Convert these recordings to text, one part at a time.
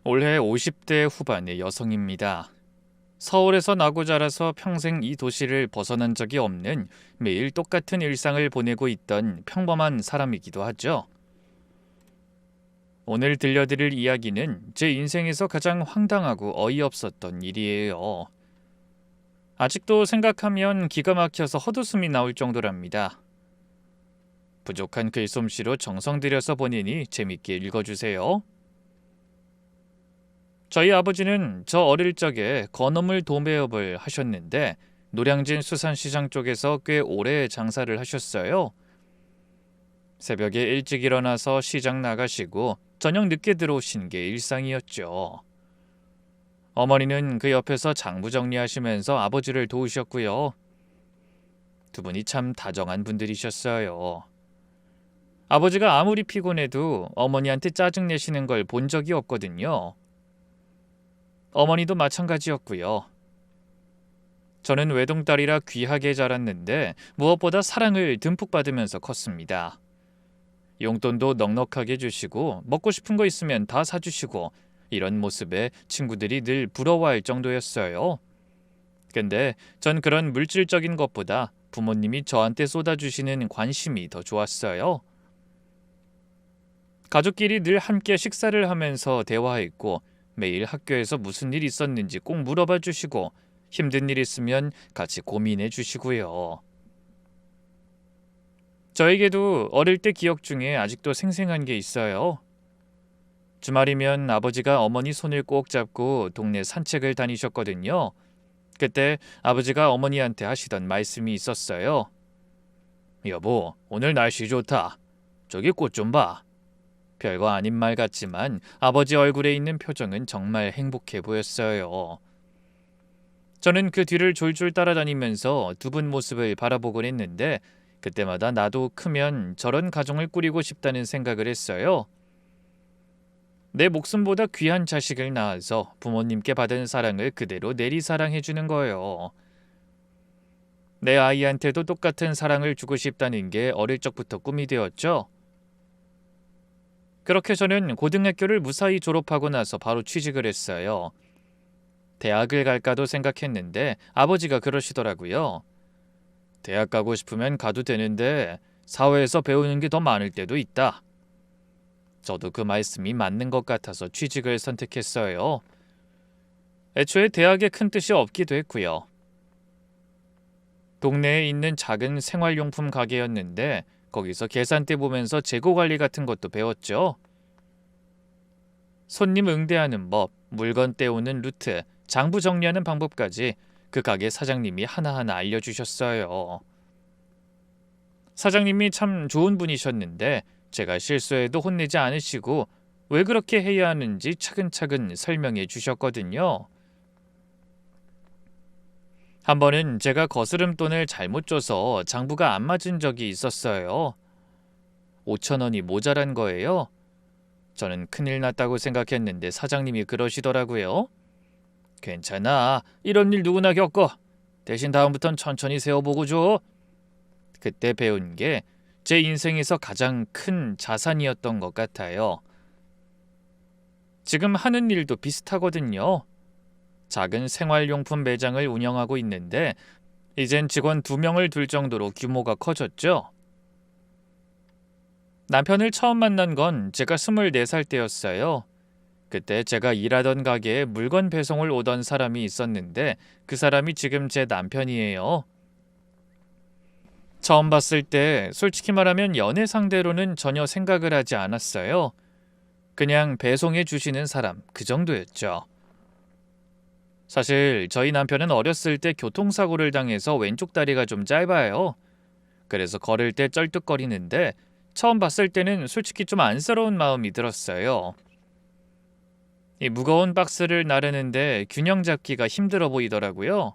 올해 50대 후반의 여성입니다. 서울에서 나고 자라서 평생 이 도시를 벗어난 적이 없는 매일 똑같은 일상을 보내고 있던 평범한 사람이기도 하죠. 오늘 들려드릴 이야기는 제 인생에서 가장 황당하고 어이없었던 일이에요. 아직도 생각하면 기가 막혀서 헛웃음이 나올 정도랍니다. 부족한 글솜씨로 정성 들여서 보내니 재밌게 읽어주세요. 저희 아버지는 저 어릴 적에 건어물 도매업을 하셨는데 노량진 수산시장 쪽에서 꽤 오래 장사를 하셨어요. 새벽에 일찍 일어나서 시장 나가시고 저녁 늦게 들어오신 게 일상이었죠. 어머니는 그 옆에서 장부 정리하시면서 아버지를 도우셨고요. 두 분이 참 다정한 분들이셨어요. 아버지가 아무리 피곤해도 어머니한테 짜증내시는 걸 본 적이 없거든요. 어머니도 마찬가지였고요. 저는 외동딸이라 귀하게 자랐는데 무엇보다 사랑을 듬뿍 받으면서 컸습니다. 용돈도 넉넉하게 주시고 먹고 싶은 거 있으면 다 사주시고 이런 모습에 친구들이 늘 부러워할 정도였어요. 근데 전 그런 물질적인 것보다 부모님이 저한테 쏟아주시는 관심이 더 좋았어요. 가족끼리 늘 함께 식사를 하면서 대화했고 매일 학교에서 무슨 일 있었는지 꼭 물어봐 주시고 힘든 일 있으면 같이 고민해 주시고요. 저에게도 어릴 때 기억 중에 아직도 생생한 게 있어요. 주말이면 아버지가 어머니 손을 꼭 잡고 동네 산책을 다니셨거든요. 그때 아버지가 어머니한테 하시던 말씀이 있었어요. 여보, 오늘 날씨 좋다. 저기 꽃 좀 봐. 별거 아닌 말 같지만 아버지 얼굴에 있는 표정은 정말 행복해 보였어요. 저는 그 뒤를 졸졸 따라다니면서 두 분 모습을 바라보곤 했는데 그때마다 나도 크면 저런 가정을 꾸리고 싶다는 생각을 했어요. 내 목숨보다 귀한 자식을 낳아서 부모님께 받은 사랑을 그대로 내리사랑해주는 거예요. 내 아이한테도 똑같은 사랑을 주고 싶다는 게 어릴 적부터 꿈이 되었죠. 그렇게 저는 고등학교를 무사히 졸업하고 나서 바로 취직을 했어요. 대학을 갈까도 생각했는데 아버지가 그러시더라고요. 대학 가고 싶으면 가도 되는데 사회에서 배우는 게 더 많을 때도 있다. 저도 그 말씀이 맞는 것 같아서 취직을 선택했어요. 애초에 대학에 큰 뜻이 없기도 했고요. 동네에 있는 작은 생활용품 가게였는데 거기서 계산대 보면서 재고 관리 같은 것도 배웠죠. 손님 응대하는 법, 물건 떼우는 루트, 장부 정리하는 방법까지 그 가게 사장님이 하나하나 알려주셨어요. 사장님이 참 좋은 분이셨는데 제가 실수해도 혼내지 않으시고 왜 그렇게 해야 하는지 차근차근 설명해 주셨거든요. 한 번은 제가 거스름돈을 잘못 줘서 장부가 안 맞은 적이 있었어요. 5천 원이 모자란 거예요. 저는 큰일 났다고 생각했는데 사장님이 그러시더라고요. 괜찮아. 이런 일 누구나 겪어. 대신 다음부턴 천천히 세어보고 줘. 그때 배운 게 제 인생에서 가장 큰 자산이었던 것 같아요. 지금 하는 일도 비슷하거든요. 작은 생활용품 매장을 운영하고 있는데 이젠 직원 2명을 둘 정도로 규모가 커졌죠. 남편을 처음 만난 건 제가 24살 때였어요. 그때 제가 일하던 가게에 물건 배송을 오던 사람이 있었는데 그 사람이 지금 제 남편이에요. 처음 봤을 때 솔직히 말하면 연애 상대로는 전혀 생각을 하지 않았어요. 그냥 배송해 주시는 사람, 그 정도였죠. 사실 저희 남편은 어렸을 때 교통사고를 당해서 왼쪽 다리가 좀 짧아요. 그래서 걸을 때 쩔뚝거리는데 처음 봤을 때는 솔직히 좀 안쓰러운 마음이 들었어요. 이 무거운 박스를 나르는데 균형 잡기가 힘들어 보이더라고요.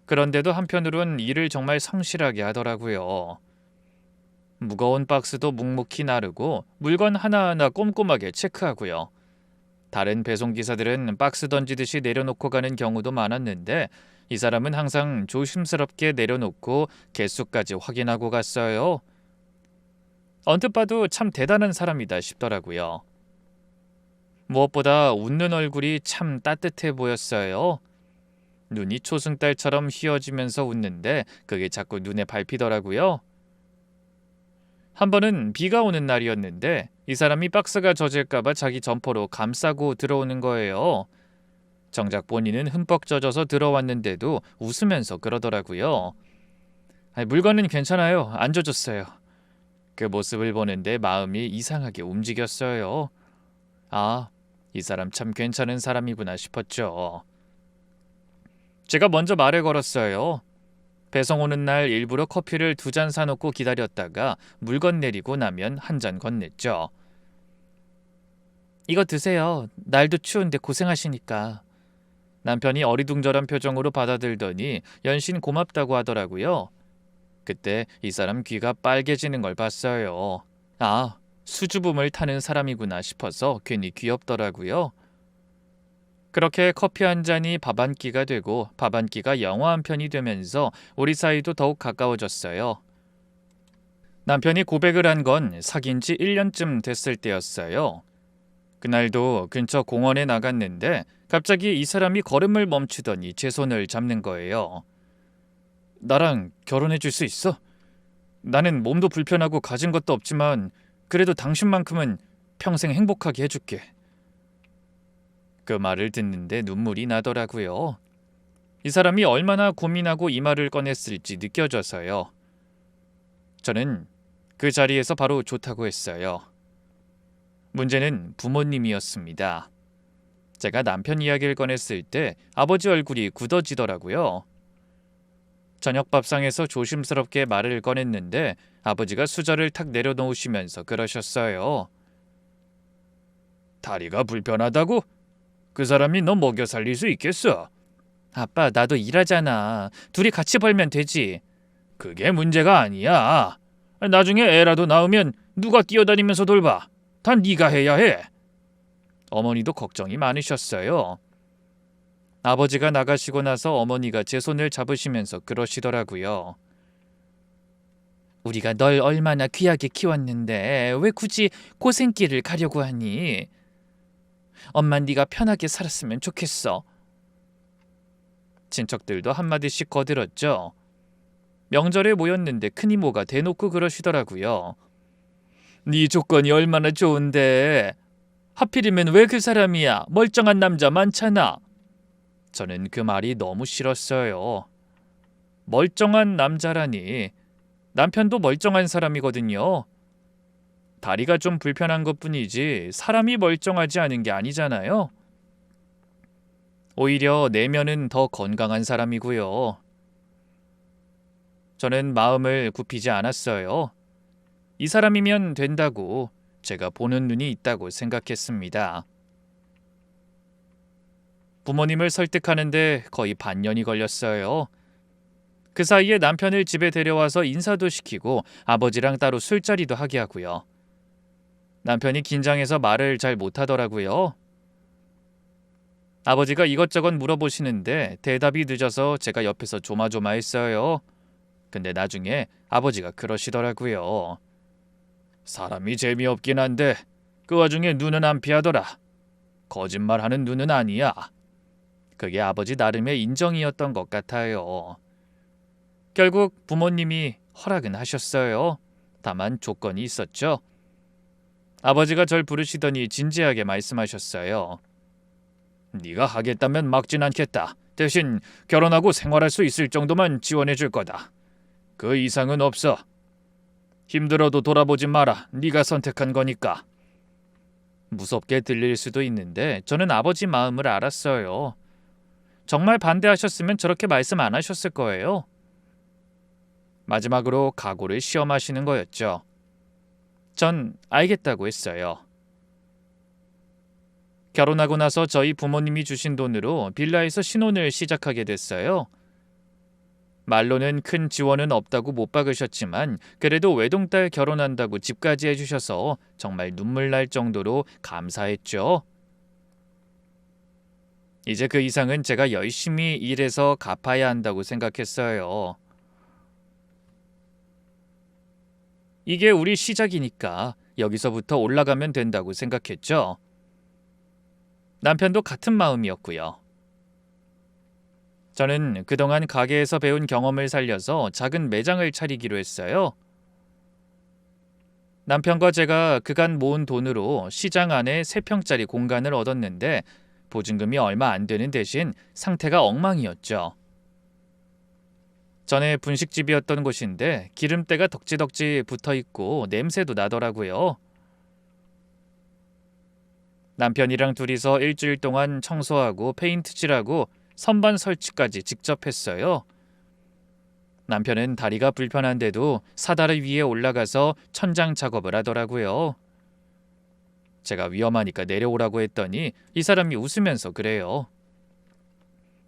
그런데도 한편으론 일을 정말 성실하게 하더라고요. 무거운 박스도 묵묵히 나르고 물건 하나하나 꼼꼼하게 체크하고요. 다른 배송기사들은 박스 던지듯이 내려놓고 가는 경우도 많았는데 이 사람은 항상 조심스럽게 내려놓고 개수까지 확인하고 갔어요. 언뜻 봐도 참 대단한 사람이다 싶더라고요. 무엇보다 웃는 얼굴이 참 따뜻해 보였어요. 눈이 초승달처럼 휘어지면서 웃는데 그게 자꾸 눈에 밟히더라고요. 한 번은 비가 오는 날이었는데 이 사람이 박스가 젖을까봐 자기 점퍼로 감싸고 들어오는 거예요. 정작 본인은 흠뻑 젖어서 들어왔는데도 웃으면서 그러더라고요. 물건은 괜찮아요. 안 젖었어요. 그 모습을 보는데 마음이 이상하게 움직였어요. 아, 이 사람 참 괜찮은 사람이구나 싶었죠. 제가 먼저 말을 걸었어요. 배송 오는 날 일부러 커피를 2잔 사놓고 기다렸다가 물건 내리고 나면 1잔 건넸죠. 이거 드세요. 날도 추운데 고생하시니까. 남편이 어리둥절한 표정으로 받아들더니 연신 고맙다고 하더라고요. 그때 이 사람 귀가 빨개지는 걸 봤어요. 아, 수줍음을 타는 사람이구나 싶어서 괜히 귀엽더라고요. 그렇게 커피 한 잔이 밥 한 끼가 되고 밥 한 끼가 영화 한 편이 되면서 우리 사이도 더욱 가까워졌어요. 남편이 고백을 한 건 사귄 지 1년쯤 됐을 때였어요. 그날도 근처 공원에 나갔는데 갑자기 이 사람이 걸음을 멈추더니 제 손을 잡는 거예요. 나랑 결혼해 줄 수 있어? 나는 몸도 불편하고 가진 것도 없지만 그래도 당신만큼은 평생 행복하게 해줄게. 그 말을 듣는데 눈물이 나더라고요. 이 사람이 얼마나 고민하고 이 말을 꺼냈을지 느껴져서요. 저는 그 자리에서 바로 좋다고 했어요. 문제는 부모님이었습니다. 제가 남편 이야기를 꺼냈을 때 아버지 얼굴이 굳어지더라고요. 저녁 밥상에서 조심스럽게 말을 꺼냈는데 아버지가 수저를 탁 내려놓으시면서 그러셨어요. 다리가 불편하다고? 그 사람이 너 먹여 살릴 수 있겠어? 아빠, 나도 일하잖아. 둘이 같이 벌면 되지. 그게 문제가 아니야. 나중에 애라도 낳으면 누가 뛰어다니면서 돌봐. 다 네가 해야 해. 어머니도 걱정이 많으셨어요. 아버지가 나가시고 나서 어머니가 제 손을 잡으시면서 그러시더라고요. 우리가 널 얼마나 귀하게 키웠는데 왜 굳이 고생길을 가려고 하니? 엄마 네가 편하게 살았으면 좋겠어. 친척들도 한마디씩 거들었죠. 명절에 모였는데 큰이모가 대놓고 그러시더라고요. 네 조건이 얼마나 좋은데 하필이면 왜 그 사람이야? 멀쩡한 남자 많잖아. 저는 그 말이 너무 싫었어요. 멀쩡한 남자라니. 남편도 멀쩡한 사람이거든요. 다리가 좀 불편한 것뿐이지 사람이 멀쩡하지 않은 게 아니잖아요. 오히려 내면은 더 건강한 사람이고요. 저는 마음을 굽히지 않았어요. 이 사람이면 된다고 제가 보는 눈이 있다고 생각했습니다. 부모님을 설득하는데 거의 반년이 걸렸어요. 그 사이에 남편을 집에 데려와서 인사도 시키고 아버지랑 따로 술자리도 하게 하고요. 남편이 긴장해서 말을 잘 못하더라고요. 아버지가 이것저것 물어보시는데 대답이 늦어서 제가 옆에서 조마조마했어요. 근데 나중에 아버지가 그러시더라고요. 사람이 재미없긴 한데 그 와중에 눈은 안 피하더라. 거짓말하는 눈은 아니야. 그게 아버지 나름의 인정이었던 것 같아요. 결국 부모님이 허락은 하셨어요. 다만 조건이 있었죠. 아버지가 절 부르시더니 진지하게 말씀하셨어요. 네가 하겠다면 막진 않겠다. 대신 결혼하고 생활할 수 있을 정도만 지원해 줄 거다. 그 이상은 없어. 힘들어도 돌아보지 마라. 네가 선택한 거니까. 무섭게 들릴 수도 있는데 저는 아버지 마음을 알았어요. 정말 반대하셨으면 저렇게 말씀 안 하셨을 거예요. 마지막으로 각오를 시험하시는 거였죠. 전 알겠다고 했어요. 결혼하고 나서 저희 부모님이 주신 돈으로 빌라에서 신혼을 시작하게 됐어요. 말로는 큰 지원은 없다고 못 박으셨지만 그래도 외동딸 결혼한다고 집까지 해주셔서 정말 눈물 날 정도로 감사했죠. 이제 그 이상은 제가 열심히 일해서 갚아야 한다고 생각했어요. 이게 우리 시작이니까 여기서부터 올라가면 된다고 생각했죠. 남편도 같은 마음이었고요. 저는 그동안 가게에서 배운 경험을 살려서 작은 매장을 차리기로 했어요. 남편과 제가 그간 모은 돈으로 시장 안에 3평짜리 공간을 얻었는데 보증금이 얼마 안 되는 대신 상태가 엉망이었죠. 전에 분식집이었던 곳인데 기름때가 덕지덕지 붙어있고 냄새도 나더라고요. 남편이랑 둘이서 일주일 동안 청소하고 페인트칠하고 선반 설치까지 직접 했어요. 남편은 다리가 불편한데도 사다리 위에 올라가서 천장 작업을 하더라고요. 제가 위험하니까 내려오라고 했더니 이 사람이 웃으면서 그래요.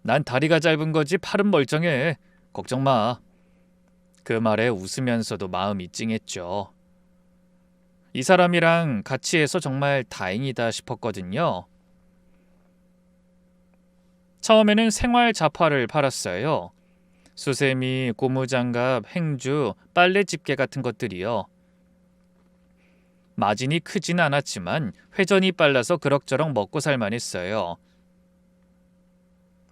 난 다리가 짧은 거지 팔은 멀쩡해. 걱정 마. 그 말에 웃으면서도 마음이 찡했죠. 이 사람이랑 같이 해서 정말 다행이다 싶었거든요. 처음에는 생활 잡화를 팔았어요. 수세미, 고무장갑, 행주, 빨래 집게 같은 것들이요. 마진이 크진 않았지만 회전이 빨라서 그럭저럭 먹고 살만 했어요.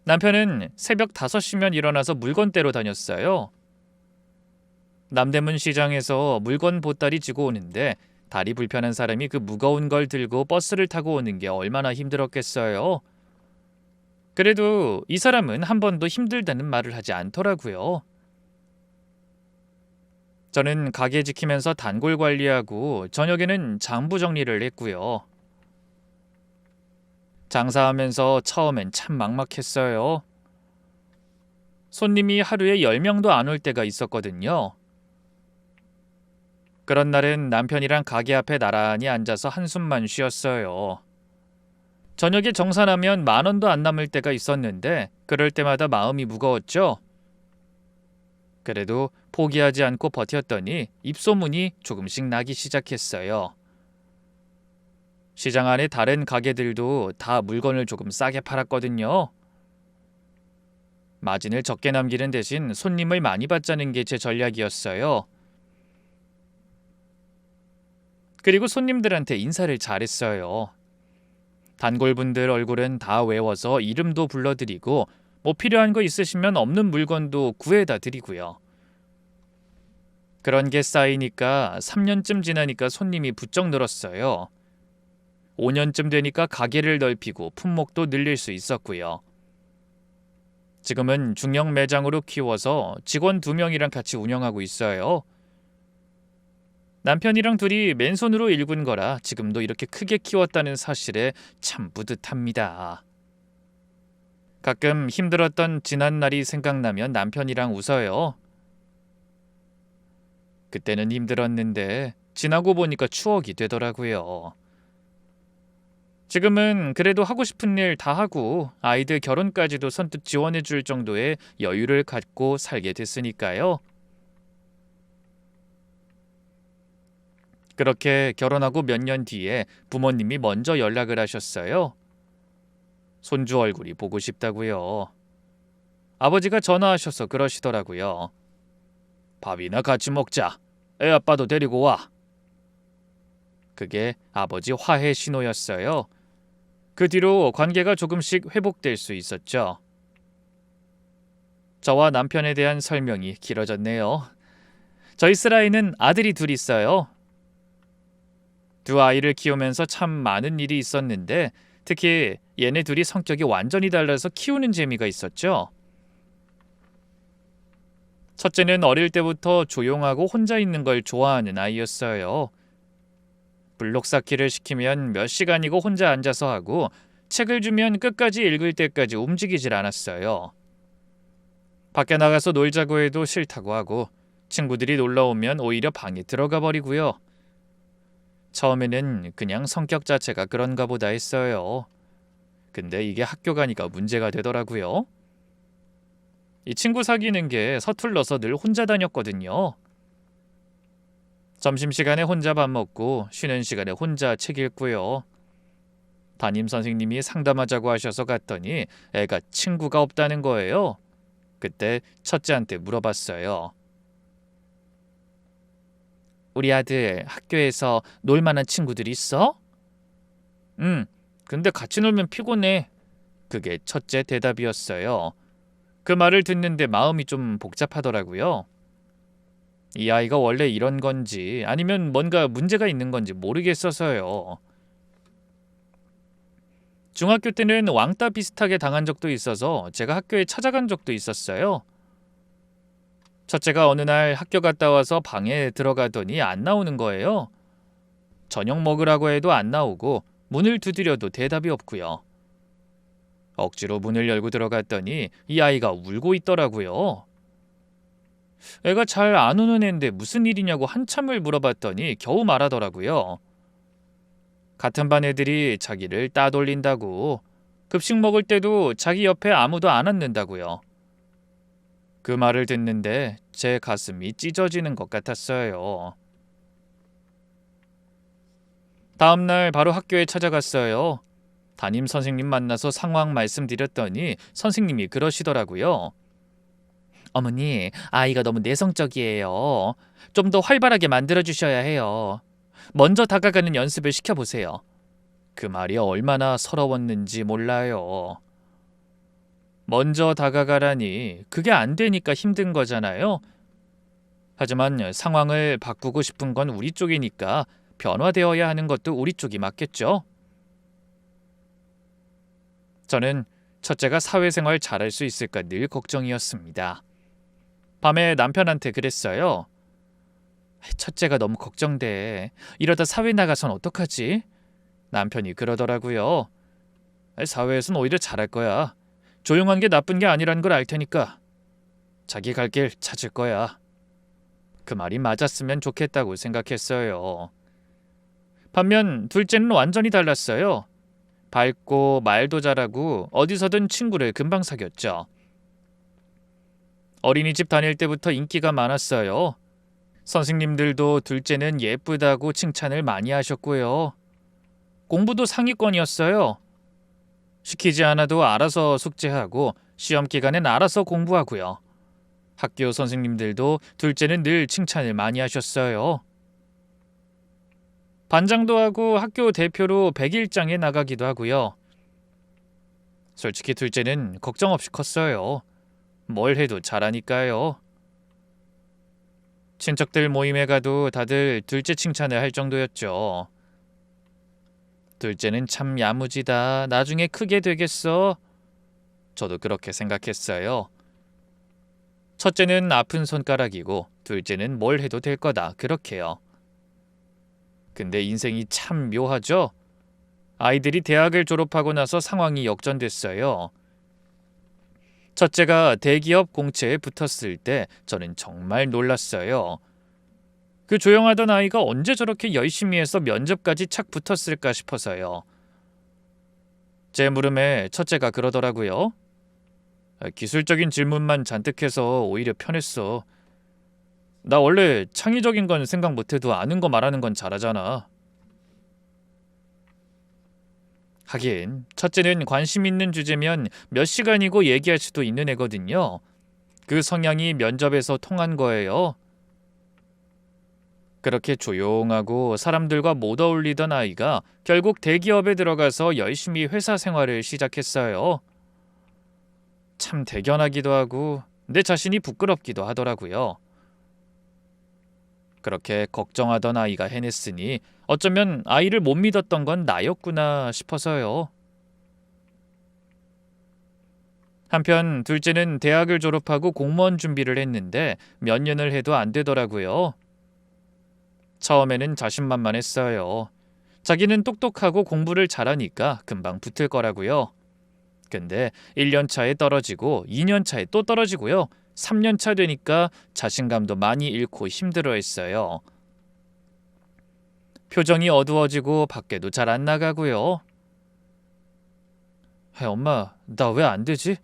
남편은 새벽 5시면 일어나서 물건 떼러 다녔어요. 남대문 시장에서 물건 보따리 지고 오는데 다리 불편한 사람이 그 무거운 걸 들고 버스를 타고 오는 게 얼마나 힘들었겠어요. 그래도 이 사람은 한 번도 힘들다는 말을 하지 않더라고요. 저는 가게 지키면서 단골 관리하고 저녁에는 장부 정리를 했고요. 장사하면서 처음엔 참 막막했어요. 손님이 하루에 10명도 안 올 때가 있었거든요. 그런 날은 남편이랑 가게 앞에 나란히 앉아서 한숨만 쉬었어요. 저녁에 정산하면 10,000원도 안 남을 때가 있었는데 그럴 때마다 마음이 무거웠죠. 그래도 포기하지 않고 버텼더니 입소문이 조금씩 나기 시작했어요. 시장 안에 다른 가게들도 다 물건을 조금 싸게 팔았거든요. 마진을 적게 남기는 대신 손님을 많이 받자는 게 제 전략이었어요. 그리고 손님들한테 인사를 잘했어요. 단골분들 얼굴은 다 외워서 이름도 불러드리고 뭐 필요한 거 있으시면 없는 물건도 구해다 드리고요. 그런 게 쌓이니까 3년쯤 지나니까 손님이 부쩍 늘었어요. 5년쯤 되니까 가게를 넓히고 품목도 늘릴 수 있었고요. 지금은 중형 매장으로 키워서 직원 2명이랑 같이 운영하고 있어요. 남편이랑 둘이 맨손으로 일군 거라 지금도 이렇게 크게 키웠다는 사실에 참 뿌듯합니다. 가끔 힘들었던 지난 날이 생각나면 남편이랑 웃어요. 그때는 힘들었는데 지나고 보니까 추억이 되더라고요. 지금은 그래도 하고 싶은 일 다 하고 아이들 결혼까지도 선뜻 지원해 줄 정도의 여유를 갖고 살게 됐으니까요. 그렇게 결혼하고 몇 년 뒤에 부모님이 먼저 연락을 하셨어요. 손주 얼굴이 보고 싶다고요. 아버지가 전화하셔서 그러시더라고요. 밥이나 같이 먹자. 애 아빠도 데리고 와. 그게 아버지 화해 신호였어요. 그 뒤로 관계가 조금씩 회복될 수 있었죠. 저와 남편에 대한 설명이 길어졌네요. 저희 슬아이는 아들이 2 있어요. 2 아이를 키우면서 참 많은 일이 있었는데 특히 얘네 2이 성격이 완전히 달라서 키우는 재미가 있었죠. 첫째는 어릴 때부터 조용하고 혼자 있는 걸 좋아하는 아이였어요. 블록 쌓기를 시키면 몇 시간이고 혼자 앉아서 하고 책을 주면 끝까지 읽을 때까지 움직이질 않았어요. 밖에 나가서 놀자고 해도 싫다고 하고 친구들이 놀러 오면 오히려 방에 들어가 버리고요. 처음에는 그냥 성격 자체가 그런가 보다 했어요. 근데 이게 학교 가니까 문제가 되더라고요. 이 친구 사귀는 게 서툴러서 늘 혼자 다녔거든요. 점심시간에 혼자 밥 먹고 쉬는 시간에 혼자 책 읽고요. 담임 선생님이 상담하자고 하셔서 갔더니 애가 친구가 없다는 거예요. 그때 첫째한테 물어봤어요. 우리 아들 학교에서 놀 만한 친구들 있어? 근데 같이 놀면 피곤해. 그게 첫째 대답이었어요. 그 말을 듣는데 마음이 좀 복잡하더라고요. 이 아이가 원래 이런 건지 아니면 뭔가 문제가 있는 건지 모르겠어서요. 중학교 때는 왕따 비슷하게 당한 적도 있어서 제가 학교에 찾아간 적도 있었어요. 첫째가 어느 날 학교 갔다 와서 방에 들어가더니 안 나오는 거예요. 저녁 먹으라고 해도 안 나오고 문을 두드려도 대답이 없고요. 억지로 문을 열고 들어갔더니 이 아이가 울고 있더라고요. 애가 잘 안 우는 애인데 무슨 일이냐고 한참을 물어봤더니 겨우 말하더라고요. 같은 반 애들이 자기를 따돌린다고, 급식 먹을 때도 자기 옆에 아무도 안 앉는다고요. 그 말을 듣는데 제 가슴이 찢어지는 것 같았어요. 다음 날 바로 학교에 찾아갔어요. 담임 선생님 만나서 상황 말씀드렸더니 선생님이 그러시더라고요. 어머니, 아이가 너무 내성적이에요. 좀 더 활발하게 만들어주셔야 해요. 먼저 다가가는 연습을 시켜보세요. 그 말이 얼마나 서러웠는지 몰라요. 먼저 다가가라니 그게 안 되니까 힘든 거잖아요. 하지만 상황을 바꾸고 싶은 건 우리 쪽이니까 변화되어야 하는 것도 우리 쪽이 맞겠죠? 저는 첫째가 사회생활 잘할 수 있을까 늘 걱정이었습니다. 밤에 남편한테 그랬어요. 첫째가 너무 걱정돼. 이러다 사회 나가선 어떡하지? 남편이 그러더라고요. 사회에선 오히려 잘할 거야. 조용한 게 나쁜 게 아니란 걸 알 테니까. 자기 갈 길 찾을 거야. 그 말이 맞았으면 좋겠다고 생각했어요. 반면 둘째는 완전히 달랐어요. 밝고 말도 잘하고 어디서든 친구를 금방 사귀었죠. 어린이집 다닐 때부터 인기가 많았어요. 선생님들도 둘째는 예쁘다고 칭찬을 많이 하셨고요. 공부도 상위권이었어요. 시키지 않아도 알아서 숙제하고 시험 기간엔 알아서 공부하고요. 학교 선생님들도 둘째는 늘 칭찬을 많이 하셨어요. 반장도 하고 학교 대표로 100일장에 나가기도 하고요. 솔직히 둘째는 걱정 없이 컸어요. 뭘 해도 잘하니까요. 친척들 모임에 가도 다들 둘째 칭찬을 할 정도였죠. 둘째는 참 야무지다. 나중에 크게 되겠어. 저도 그렇게 생각했어요. 첫째는 아픈 손가락이고 둘째는 뭘 해도 될 거다. 그렇게요. 근데 인생이 참 묘하죠? 아이들이 대학을 졸업하고 나서 상황이 역전됐어요. 첫째가 대기업 공채에 붙었을 때 저는 정말 놀랐어요. 그 조용하던 아이가 언제 저렇게 열심히 해서 면접까지 착 붙었을까 싶어서요. 제 물음에 첫째가 그러더라고요. 기술적인 질문만 잔뜩 해서 오히려 편했어. 나 원래 창의적인 건 생각 못해도 아는 거 말하는 건 잘하잖아. 하긴 첫째는 관심 있는 주제면 몇 시간이고 얘기할 수도 있는 애거든요. 그 성향이 면접에서 통한 거예요. 그렇게 조용하고 사람들과 못 어울리던 아이가 결국 대기업에 들어가서 열심히 회사 생활을 시작했어요. 참 대견하기도 하고 내 자신이 부끄럽기도 하더라고요. 그렇게 걱정하던 아이가 해냈으니 어쩌면 아이를 못 믿었던 건 나였구나 싶어서요. 한편 둘째는 대학을 졸업하고 공무원 준비를 했는데 몇 년을 해도 안 되더라고요. 처음에는 자신만만했어요. 자기는 똑똑하고 공부를 잘하니까 금방 붙을 거라고요. 근데 1년 차에 떨어지고 2년 차에 또 떨어지고요. 3년 차 되니까 자신감도 많이 잃고 힘들어했어요. 표정이 어두워지고 밖에도 잘 안 나가고요. 엄마, 나 왜 안 되지?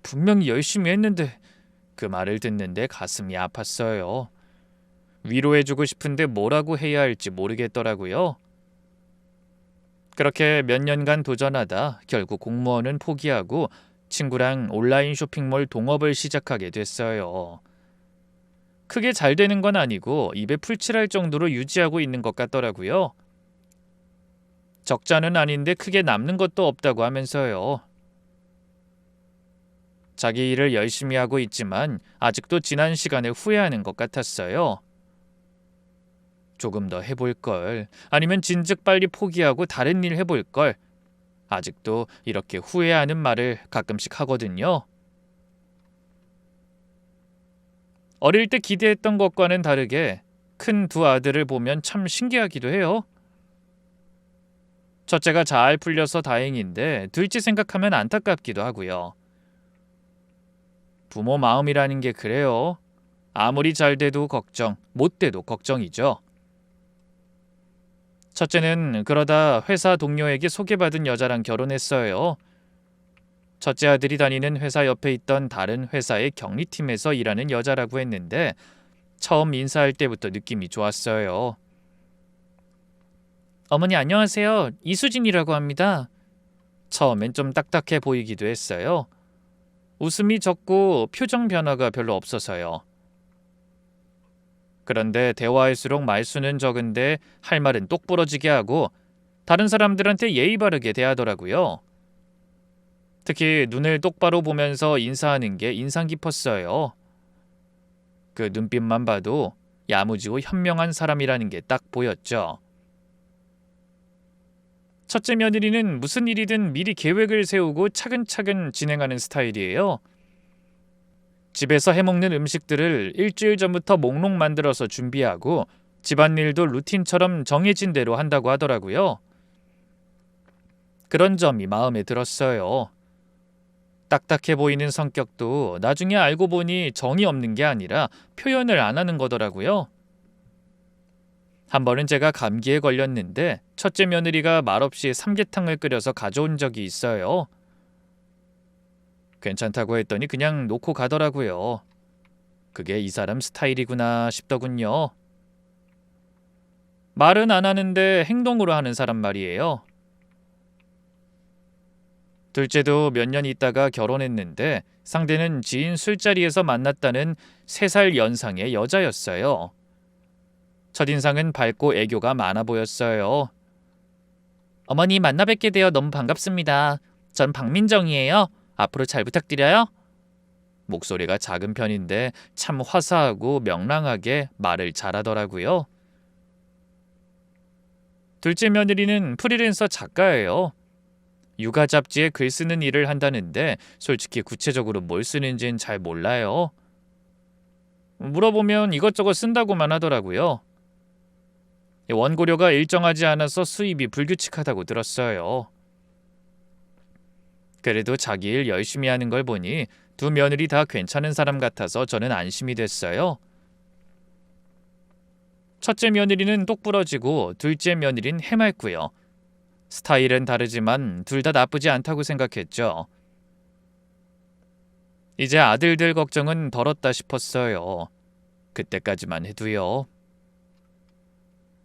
분명히 열심히 했는데. 그 말을 듣는데 가슴이 아팠어요. 위로해주고 싶은데 뭐라고 해야 할지 모르겠더라고요. 그렇게 몇 년간 도전하다 결국 공무원은 포기하고 친구랑 온라인 쇼핑몰 동업을 시작하게 됐어요. 크게 잘 되는 건 아니고 입에 풀칠할 정도로 유지하고 있는 것 같더라고요. 적자는 아닌데 크게 남는 것도 없다고 하면서요. 자기 일을 열심히 하고 있지만 아직도 지난 시간에 후회하는 것 같았어요. 조금 더 해볼 걸. 아니면 진즉 빨리 포기하고 다른 일 해볼 걸. 아직도 이렇게 후회하는 말을 가끔씩 하거든요. 어릴 때 기대했던 것과는 다르게 큰 두 아들을 보면 참 신기하기도 해요. 첫째가 잘 풀려서 다행인데 둘째 생각하면 안타깝기도 하고요. 부모 마음이라는 게 그래요. 아무리 잘 돼도 걱정, 못 돼도 걱정이죠. 첫째는 그러다 회사 동료에게 소개받은 여자랑 결혼했어요. 첫째 아들이 다니는 회사 옆에 있던 다른 회사의 격리팀에서 일하는 여자라고 했는데 처음 인사할 때부터 느낌이 좋았어요. 어머니 안녕하세요. 이수진이라고 합니다. 처음엔 좀 딱딱해 보이기도 했어요. 웃음이 적고 표정 변화가 별로 없어서요. 그런데 대화할수록 말수는 적은데 할 말은 똑부러지게 하고 다른 사람들한테 예의 바르게 대하더라고요. 특히 눈을 똑바로 보면서 인사하는 게 인상 깊었어요. 그 눈빛만 봐도 야무지고 현명한 사람이라는 게 딱 보였죠. 첫째 며느리는 무슨 일이든 미리 계획을 세우고 차근차근 진행하는 스타일이에요. 집에서 해먹는 음식들을 일주일 전부터 목록 만들어서 준비하고 집안일도 루틴처럼 정해진 대로 한다고 하더라고요. 그런 점이 마음에 들었어요. 딱딱해 보이는 성격도 나중에 알고 보니 정이 없는 게 아니라 표현을 안 하는 거더라고요. 한 번은 제가 감기에 걸렸는데 첫째 며느리가 말없이 삼계탕을 끓여서 가져온 적이 있어요. 괜찮다고 했더니 그냥 놓고 가더라고요. 그게 이 사람 스타일이구나 싶더군요. 말은 안 하는데 행동으로 하는 사람 말이에요. 둘째도 몇 년 있다가 결혼했는데 상대는 지인 술자리에서 만났다는 3살 연상의 여자였어요. 첫인상은 밝고 애교가 많아 보였어요. 어머니 만나 뵙게 되어 너무 반갑습니다. 전 박민정이에요. 앞으로 잘 부탁드려요. 목소리가 작은 편인데 참 화사하고 명랑하게 말을 잘하더라고요. 둘째 며느리는 프리랜서 작가예요. 육아 잡지에 글 쓰는 일을 한다는데 솔직히 구체적으로 뭘 쓰는지는 잘 몰라요. 물어보면 이것저것 쓴다고만 하더라고요. 원고료가 일정하지 않아서 수입이 불규칙하다고 들었어요. 그래도 자기 일 열심히 하는 걸 보니 두 며느리 다 괜찮은 사람 같아서 저는 안심이 됐어요. 첫째 며느리는 똑부러지고 둘째 며느리는 해맑고요. 스타일은 다르지만 둘 다 나쁘지 않다고 생각했죠. 이제 아들들 걱정은 덜었다 싶었어요. 그때까지만 해도요.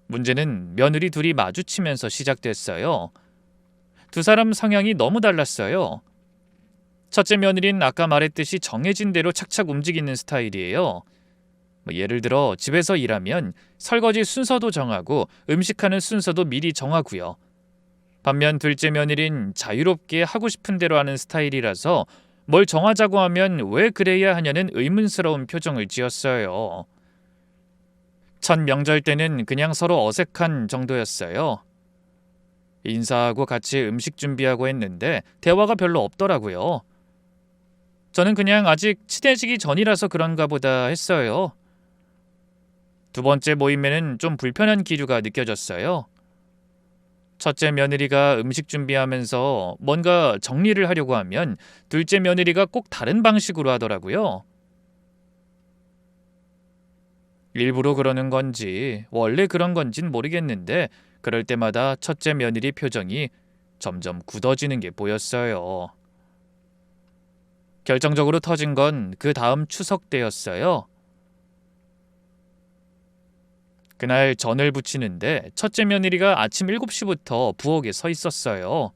문제는 며느리 둘이 마주치면서 시작됐어요. 두 사람 성향이 너무 달랐어요. 첫째 며느리는 아까 말했듯이 정해진 대로 착착 움직이는 스타일이에요. 예를 들어 집에서 일하면 설거지 순서도 정하고 음식하는 순서도 미리 정하고요. 반면 둘째 며느리는 자유롭게 하고 싶은 대로 하는 스타일이라서 뭘 정하자고 하면 왜 그래야 하냐는 의문스러운 표정을 지었어요. 첫 명절 때는 그냥 서로 어색한 정도였어요. 인사하고 같이 음식 준비하고 했는데 대화가 별로 없더라고요. 저는 그냥 아직 친해지기 전이라서 그런가 보다 했어요. 두 번째 모임에는 좀 불편한 기류가 느껴졌어요. 첫째 며느리가 음식 준비하면서 뭔가 정리를 하려고 하면 둘째 며느리가 꼭 다른 방식으로 하더라고요. 일부러 그러는 건지 원래 그런 건진 모르겠는데 그럴 때마다 첫째 며느리 표정이 점점 굳어지는 게 보였어요. 결정적으로 터진 건 그 다음 추석 때였어요. 그날 전을 부치는데 첫째 며느리가 아침 7시부터 부엌에 서 있었어요.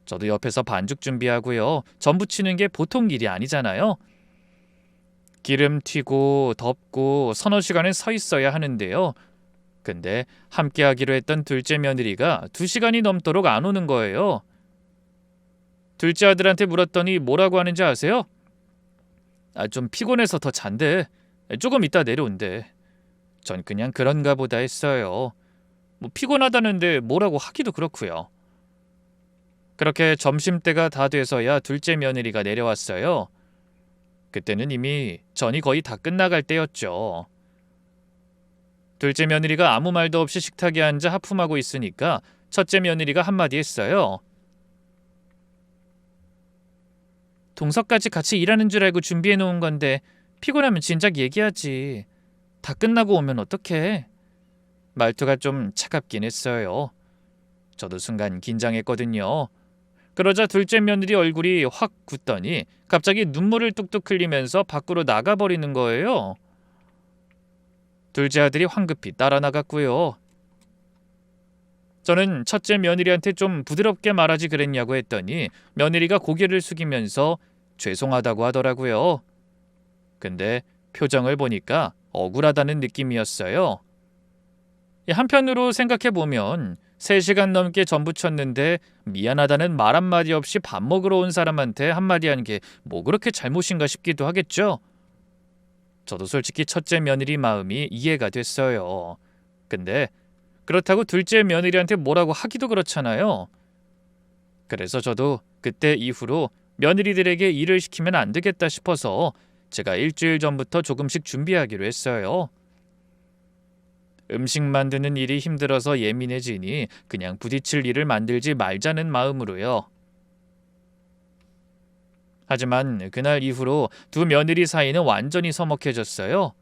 저도 옆에서 반죽 준비하고요. 전 부치는 게 보통 일이 아니잖아요. 기름 튀고 덮고 서너 시간을 서 있어야 하는데요. 근데 함께 하기로 했던 둘째 며느리가 2시간이 넘도록 안 오는 거예요. 둘째 아들한테 물었더니 뭐라고 하는지 아세요? 좀 피곤해서 더 잔대. 조금 이따 내려온대. 전 그냥 그런가 보다 했어요. 뭐 피곤하다는데 뭐라고 하기도 그렇고요. 그렇게 점심때가 다 돼서야 둘째 며느리가 내려왔어요. 그때는 이미 전이 거의 다 끝나갈 때였죠. 둘째 며느리가 아무 말도 없이 식탁에 앉아 하품하고 있으니까 첫째 며느리가 한마디 했어요. 동서까지 같이 일하는 줄 알고 준비해 놓은 건데 피곤하면 진작 얘기하지. 다 끝나고 오면 어떡해? 말투가 좀 차갑긴 했어요. 저도 순간 긴장했거든요. 그러자 둘째 며느리 얼굴이 확 굳더니 갑자기 눈물을 뚝뚝 흘리면서 밖으로 나가버리는 거예요. 둘째 아들이 황급히 따라 나갔고요. 저는 첫째 며느리한테 좀 부드럽게 말하지 그랬냐고 했더니 며느리가 고개를 숙이면서 죄송하다고 하더라고요. 근데 표정을 보니까 억울하다는 느낌이었어요. 한편으로 생각해보면 3시간 넘게 전부 쳤는데 미안하다는 말 한마디 없이 밥 먹으러 온 사람한테 한마디 한 게 뭐 그렇게 잘못인가 싶기도 하겠죠. 저도 솔직히 첫째 며느리 마음이 이해가 됐어요. 근데 그렇다고 둘째 며느리한테 뭐라고 하기도 그렇잖아요. 그래서 저도 그때 이후로 며느리들에게 일을 시키면 안 되겠다 싶어서 제가 일주일 전부터 조금씩 준비하기로 했어요. 음식 만드는 일이 힘들어서 예민해지니 그냥 부딪힐 일을 만들지 말자는 마음으로요. 하지만 그날 이후로 두 며느리 사이는 완전히 서먹해졌어요.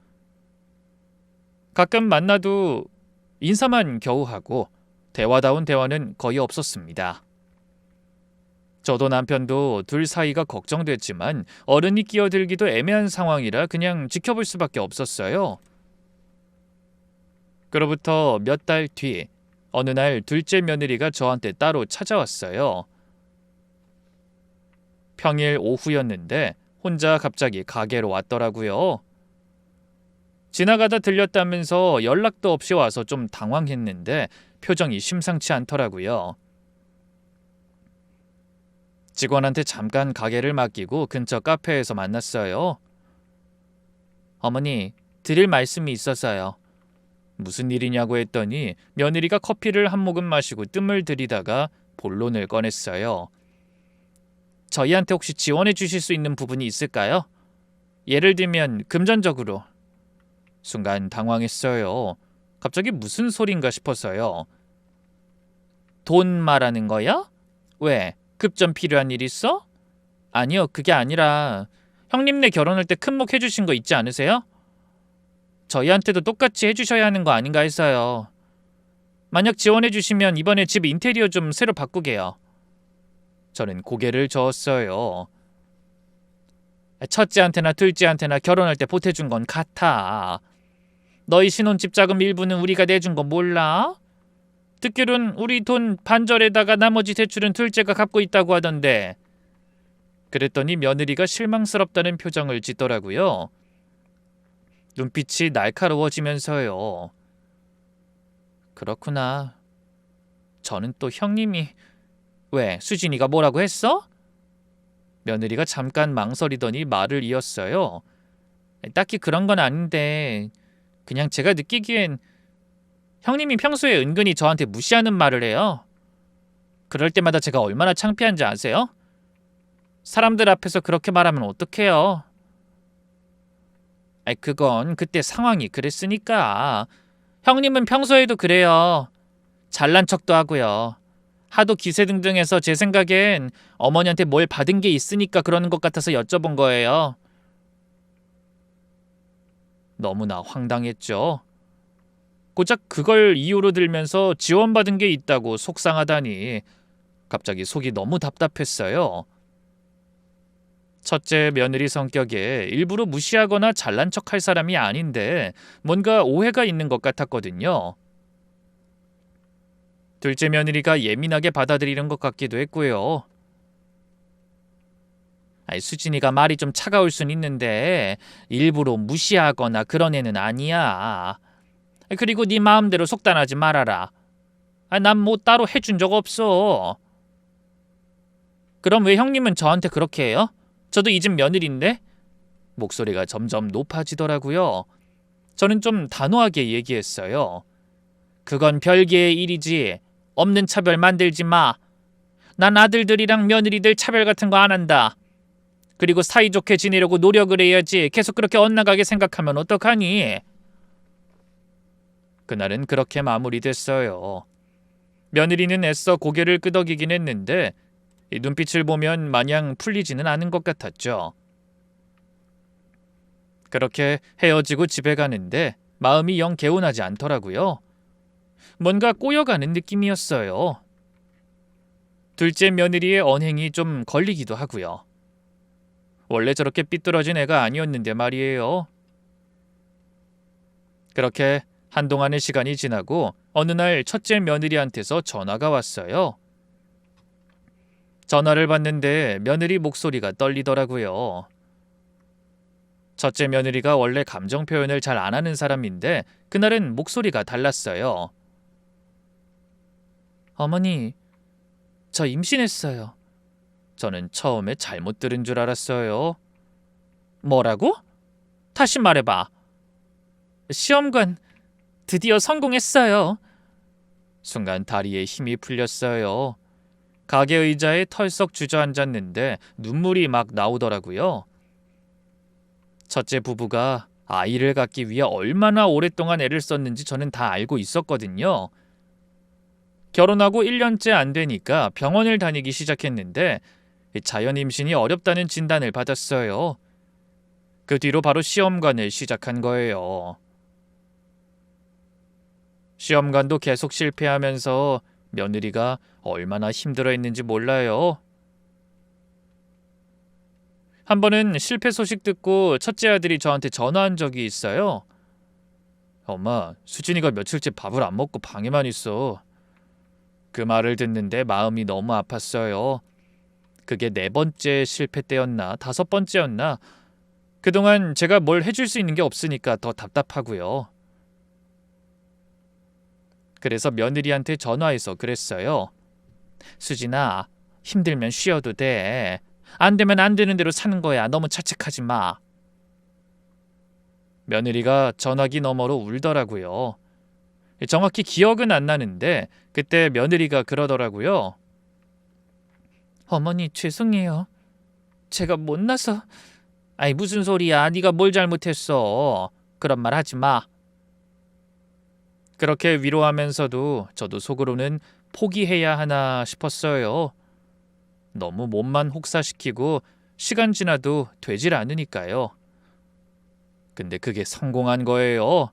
가끔 만나도 인사만 겨우 하고 대화다운 대화는 거의 없었습니다. 저도 남편도 둘 사이가 걱정됐지만 어른이 끼어들기도 애매한 상황이라 그냥 지켜볼 수밖에 없었어요. 그로부터 몇 달 뒤 어느 날 둘째 며느리가 저한테 따로 찾아왔어요. 평일 오후였는데 혼자 갑자기 가게로 왔더라고요. 지나가다 들렸다면서 연락도 없이 와서 좀 당황했는데 표정이 심상치 않더라고요. 직원한테 잠깐 가게를 맡기고 근처 카페에서 만났어요. 어머니, 드릴 말씀이 있어서요. 무슨 일이냐고 했더니 며느리가 커피를 한 모금 마시고 뜸을 들이다가 본론을 꺼냈어요. 저희한테 혹시 지원해 주실 수 있는 부분이 있을까요? 예를 들면 금전적으로. 순간 당황했어요. 갑자기 무슨 소린가 싶어서요. 돈 말하는 거야? 왜? 급전 필요한 일 있어? 아니요, 그게 아니라 형님네 결혼할 때 큰 목 해주신 거 있지 않으세요? 저희한테도 똑같이 해주셔야 하는 거 아닌가 해서요. 만약 지원해 주시면 이번에 집 인테리어 좀 새로 바꾸게요. 저는 고개를 저었어요. 첫째한테나 둘째한테나 결혼할 때 보태준 건 같아. 너희 신혼집 자금 일부는 우리가 내준 거 몰라? 듣기론 우리 돈 반절에다가 나머지 대출은 둘째가 갚고 있다고 하던데. 그랬더니 며느리가 실망스럽다는 표정을 짓더라고요. 눈빛이 날카로워지면서요. 그렇구나. 저는 또 형님이... 왜? 수진이가 뭐라고 했어? 며느리가 잠깐 망설이더니 말을 이었어요. 딱히 그런 건 아닌데 그냥 제가 느끼기엔 형님이 평소에 은근히 저한테 무시하는 말을 해요. 그럴 때마다 제가 얼마나 창피한지 아세요? 사람들 앞에서 그렇게 말하면 어떡해요? 그건 그때 상황이 그랬으니까. 형님은 평소에도 그래요. 잘난 척도 하고요. 하도 기세등등해서 제 생각엔 어머니한테 뭘 받은 게 있으니까 그러는 것 같아서 여쭤본 거예요. 너무나 황당했죠. 고작 그걸 이유로 들면서 지원받은 게 있다고 속상하다니 갑자기 속이 너무 답답했어요. 첫째 며느리 성격에 일부러 무시하거나 잘난 척할 사람이 아닌데 뭔가 오해가 있는 것 같았거든요. 둘째 며느리가 예민하게 받아들이는 것 같기도 했고요. 수진이가 말이 좀 차가울 순 있는데 일부러 무시하거나 그런 애는 아니야. 그리고 네 마음대로 속단하지 말아라. 난 뭐 따로 해준 적 없어. 그럼 왜 형님은 저한테 그렇게 해요? 저도 이 집 며느리인데? 목소리가 점점 높아지더라고요. 저는 좀 단호하게 얘기했어요. 그건 별개의 일이지. 없는 차별 만들지 마. 난 아들들이랑 며느리들 차별 같은 거 안 한다. 그리고 사이좋게 지내려고 노력을 해야지. 계속 그렇게 엇나가게 생각하면 어떡하니? 그날은 그렇게 마무리됐어요. 며느리는 애써 고개를 끄덕이긴 했는데 이 눈빛을 보면 마냥 풀리지는 않은 것 같았죠. 그렇게 헤어지고 집에 가는데 마음이 영 개운하지 않더라고요. 뭔가 꼬여가는 느낌이었어요. 둘째 며느리의 언행이 좀 걸리기도 하고요. 원래 저렇게 삐뚤어진 애가 아니었는데 말이에요. 그렇게 한동안의 시간이 지나고 어느 날 첫째 며느리한테서 전화가 왔어요. 전화를 받는데 며느리 목소리가 떨리더라고요. 첫째 며느리가 원래 감정 표현을 잘 안 하는 사람인데 그날은 목소리가 달랐어요. 어머니, 저 임신했어요. 저는 처음에 잘못 들은 줄 알았어요. 뭐라고? 다시 말해봐. 시험관 드디어 성공했어요. 순간 다리에 힘이 풀렸어요. 가게 의자에 털썩 주저앉았는데 눈물이 막 나오더라고요. 첫째 부부가 아이를 갖기 위해 얼마나 오랫동안 애를 썼는지 저는 다 알고 있었거든요. 결혼하고 1년째 안 되니까 병원을 다니기 시작했는데 자연 임신이 어렵다는 진단을 받았어요. 그 뒤로 바로 시험관을 시작한 거예요. 시험관도 계속 실패하면서 며느리가 얼마나 힘들어했는지 몰라요. 한 번은 실패 소식 듣고 첫째 아들이 저한테 전화한 적이 있어요. 엄마, 수진이가 며칠째 밥을 안 먹고 방에만 있어. 그 말을 듣는데 마음이 너무 아팠어요. 그게 4번째 실패 때였나 5번째였나. 그동안 제가 뭘 해줄 수 있는 게 없으니까 더 답답하고요. 그래서 며느리한테 전화해서 그랬어요. 수진아, 힘들면 쉬어도 돼. 안 되면 안 되는 대로 사는 거야. 너무 자책하지 마. 며느리가 전화기 너머로 울더라고요. 정확히 기억은 안 나는데 그때 며느리가 그러더라고요. 어머니, 죄송해요. 제가 못나서. 아이, 무슨 소리야. 네가 뭘 잘못했어. 그런 말 하지 마. 그렇게 위로하면서도 저도 속으로는 포기해야 하나 싶었어요. 너무 몸만 혹사시키고 시간 지나도 되질 않으니까요. 근데 그게 성공한 거예요.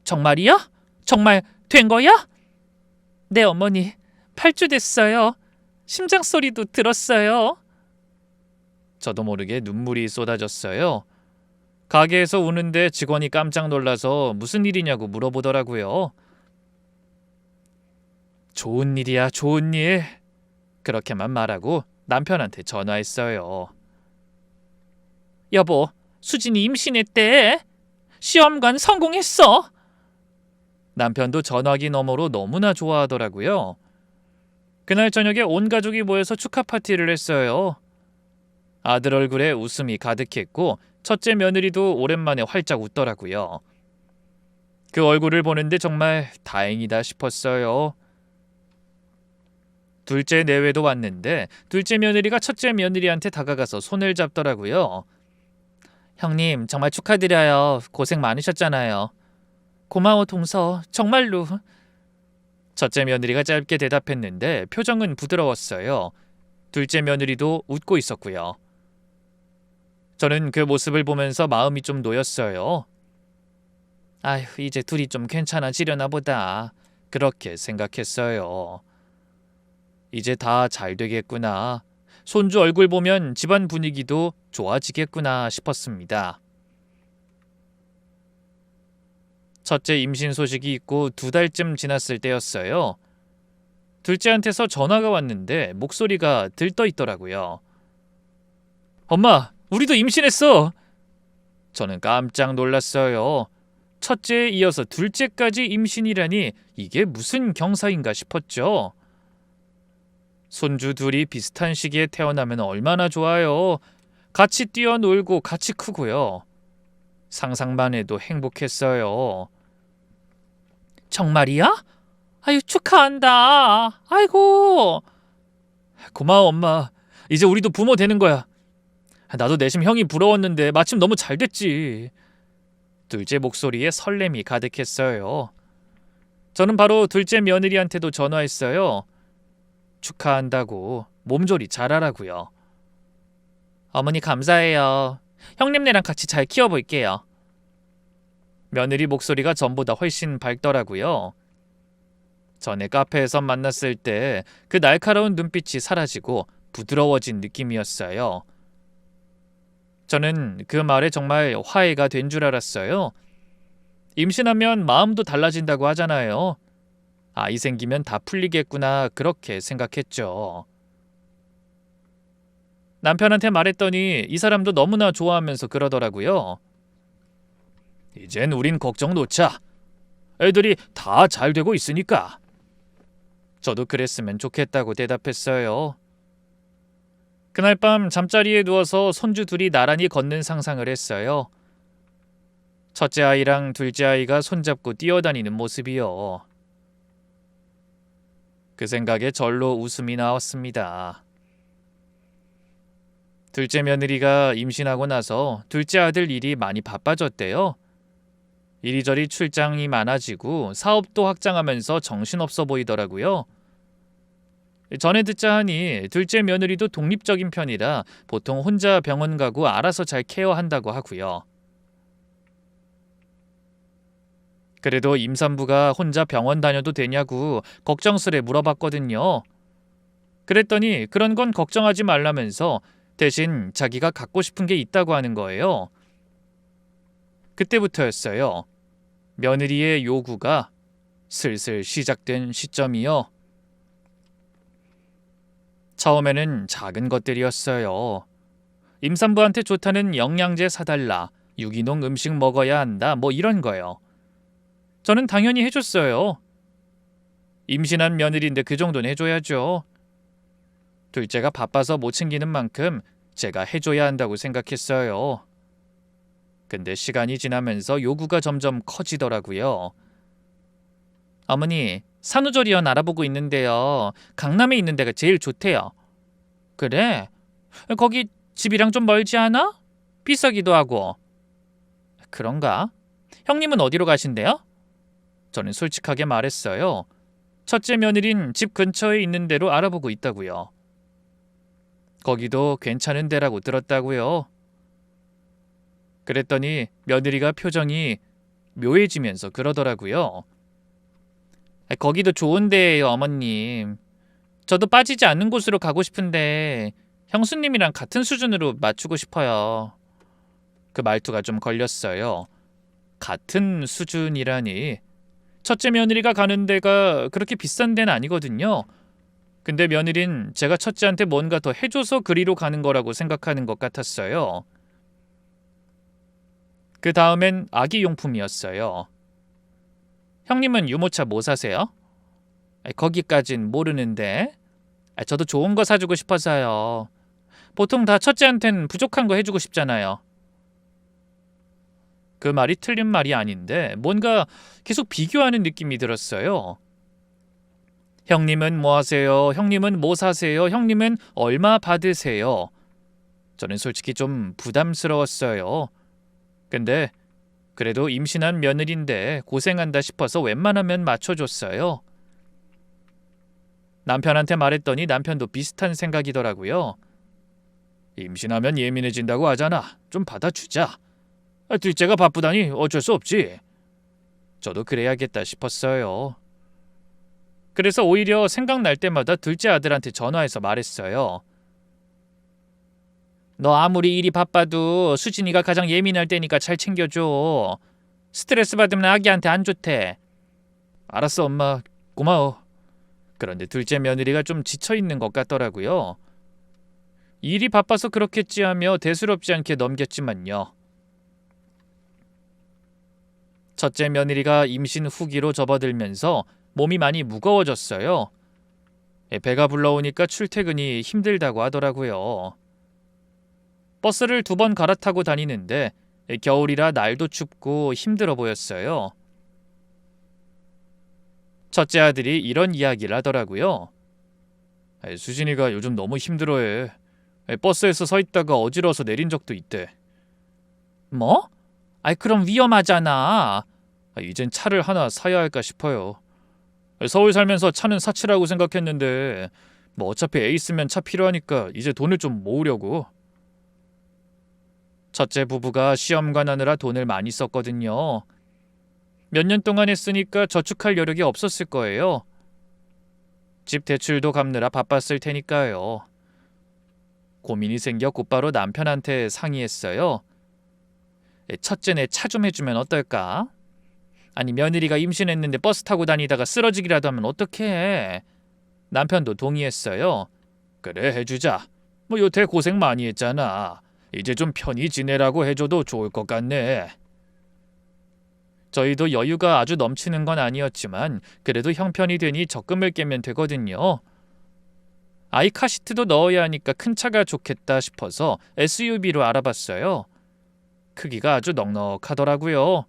정말이야? 정말 된 거야? 네, 어머니. 8주 됐어요. 심장 소리도 들었어요. 저도 모르게 눈물이 쏟아졌어요. 가게에서 우는데 직원이 깜짝 놀라서 무슨 일이냐고 물어보더라고요. 좋은 일이야, 좋은 일. 그렇게만 말하고 남편한테 전화했어요. 여보, 수진이 임신했대. 시험관 성공했어. 남편도 전화기 너머로 너무나 좋아하더라고요. 그날 저녁에 온 가족이 모여서 축하 파티를 했어요. 아들 얼굴에 웃음이 가득했고 첫째 며느리도 오랜만에 활짝 웃더라고요. 그 얼굴을 보는데 정말 다행이다 싶었어요. 둘째 내외도 왔는데 둘째 며느리가 첫째 며느리한테 다가가서 손을 잡더라고요. 형님, 정말 축하드려요. 고생 많으셨잖아요. 고마워, 동서. 정말로. 첫째 며느리가 짧게 대답했는데 표정은 부드러웠어요. 둘째 며느리도 웃고 있었고요. 저는 그 모습을 보면서 마음이 좀 놓였어요. 아휴, 이제 둘이 좀 괜찮아지려나 보다. 그렇게 생각했어요. 이제 다 잘 되겠구나. 손주 얼굴 보면 집안 분위기도 좋아지겠구나 싶었습니다. 첫째 임신 소식이 있고 2달쯤 지났을 때였어요. 둘째한테서 전화가 왔는데 목소리가 들떠 있더라고요. 엄마, 우리도 임신했어. 저는 깜짝 놀랐어요. 첫째에 이어서 둘째까지 임신이라니 이게 무슨 경사인가 싶었죠. 손주 둘이 비슷한 시기에 태어나면 얼마나 좋아요. 같이 뛰어놀고 같이 크고요. 상상만 해도 행복했어요. 정말이야? 아유, 축하한다. 아이고. 고마워, 엄마. 이제 우리도 부모 되는 거야. 나도 내심 형이 부러웠는데 마침 너무 잘 됐지. 둘째 목소리에 설렘이 가득했어요. 저는 바로 둘째 며느리한테도 전화했어요. 축하한다고 몸조리 잘하라고요. 어머니 감사해요. 형님네랑 같이 잘 키워볼게요. 며느리 목소리가 전보다 훨씬 밝더라고요. 전에 카페에서 만났을 때 그 날카로운 눈빛이 사라지고 부드러워진 느낌이었어요. 저는 그 말에 정말 화해가 된 줄 알았어요. 임신하면 마음도 달라진다고 하잖아요. 아이 생기면 다 풀리겠구나 그렇게 생각했죠. 남편한테 말했더니 이 사람도 너무나 좋아하면서 그러더라고요. 이젠 우린 걱정 놓자. 애들이 다 잘 되고 있으니까. 저도 그랬으면 좋겠다고 대답했어요. 그날 밤 잠자리에 누워서 손주 둘이 나란히 걷는 상상을 했어요. 첫째 아이랑 둘째 아이가 손잡고 뛰어다니는 모습이요. 그 생각에 절로 웃음이 나왔습니다. 둘째 며느리가 임신하고 나서 둘째 아들 일이 많이 바빠졌대요. 이리저리 출장이 많아지고 사업도 확장하면서 정신없어 보이더라고요. 전에 듣자 하니 둘째 며느리도 독립적인 편이라 보통 혼자 병원 가고 알아서 잘 케어한다고 하고요. 그래도 임산부가 혼자 병원 다녀도 되냐고 걱정스레 물어봤거든요. 그랬더니 그런 건 걱정하지 말라면서 대신 자기가 갖고 싶은 게 있다고 하는 거예요. 그때부터였어요. 며느리의 요구가 슬슬 시작된 시점이요. 처음에는 작은 것들이었어요. 임산부한테 좋다는 영양제 사달라, 유기농 음식 먹어야 한다, 뭐 이런 거요. 저는 당연히 해줬어요. 임신한 며느리인데 그 정도는 해줘야죠. 둘째가 바빠서 못 챙기는 만큼 제가 해줘야 한다고 생각했어요. 근데 시간이 지나면서 요구가 점점 커지더라고요. 어머니, 산후조리원 알아보고 있는데요. 강남에 있는 데가 제일 좋대요. 그래? 거기 집이랑 좀 멀지 않아? 비싸기도 하고. 그런가? 형님은 어디로 가신대요? 저는 솔직하게 말했어요. 첫째 며느린 집 근처에 있는 데로 알아보고 있다고요. 거기도 괜찮은 데라고 들었다고요. 그랬더니 며느리가 표정이 묘해지면서 그러더라고요. 거기도 좋은 데예요, 어머님. 저도 빠지지 않는 곳으로 가고 싶은데 형수님이랑 같은 수준으로 맞추고 싶어요. 그 말투가 좀 걸렸어요. 같은 수준이라니. 첫째 며느리가 가는 데가 그렇게 비싼 데는 아니거든요. 근데 며느린 제가 첫째한테 뭔가 더 해줘서 그리로 가는 거라고 생각하는 것 같았어요. 그 다음엔 아기 용품이었어요. 형님은 유모차 뭐 사세요? 거기까진 모르는데. 저도 좋은 거 사주고 싶어서요. 보통 다 첫째한텐 부족한 거 해주고 싶잖아요. 그 말이 틀린 말이 아닌데 뭔가 계속 비교하는 느낌이 들었어요. 형님은 뭐 하세요? 형님은 뭐 사세요? 형님은 얼마 받으세요? 저는 솔직히 좀 부담스러웠어요. 근데 그래도 임신한 며느리인데 고생한다 싶어서 웬만하면 맞춰줬어요. 남편한테 말했더니 남편도 비슷한 생각이더라고요. 임신하면 예민해진다고 하잖아. 좀 받아주자. 둘째가 바쁘다니 어쩔 수 없지. 저도 그래야겠다 싶었어요. 그래서 오히려 생각날 때마다 둘째 아들한테 전화해서 말했어요. 너 아무리 일이 바빠도 수진이가 가장 예민할 때니까 잘 챙겨줘. 스트레스 받으면 아기한테 안 좋대. 알았어, 엄마. 고마워. 그런데 둘째 며느리가 좀 지쳐있는 것 같더라고요. 일이 바빠서 그렇겠지 하며 대수롭지 않게 넘겼지만요. 첫째 며느리가 임신 후기로 접어들면서 몸이 많이 무거워졌어요. 배가 불러오니까 출퇴근이 힘들다고 하더라고요. 버스를 2번 갈아타고 다니는데 겨울이라 날도 춥고 힘들어 보였어요. 첫째 아들이 이런 이야기를 하더라고요. 수진이가 요즘 너무 힘들어해. 버스에서 서 있다가 어지러워서 내린 적도 있대. 뭐? 그럼 위험하잖아. 이젠 차를 하나 사야 할까 싶어요. 서울 살면서 차는 사치라고 생각했는데 뭐 어차피 애 있으면 차 필요하니까 이제 돈을 좀 모으려고. 첫째 부부가 시험관 하느라 돈을 많이 썼거든요. 몇 년 동안 했으니까 저축할 여력이 없었을 거예요. 집 대출도 갚느라 바빴을 테니까요. 고민이 생겨 곧바로 남편한테 상의했어요. 첫째네 차 좀 해주면 어떨까? 아니 며느리가 임신했는데 버스 타고 다니다가 쓰러지기라도 하면 어떡해? 남편도 동의했어요. 그래 해주자. 뭐 요태 고생 많이 했잖아. 이제 좀 편히 지내라고 해줘도 좋을 것 같네. 저희도 여유가 아주 넘치는 건 아니었지만 그래도 형편이 되니 적금을 깨면 되거든요. 아이 카시트도 넣어야 하니까 큰 차가 좋겠다 싶어서 SUV로 알아봤어요. 크기가 아주 넉넉하더라고요.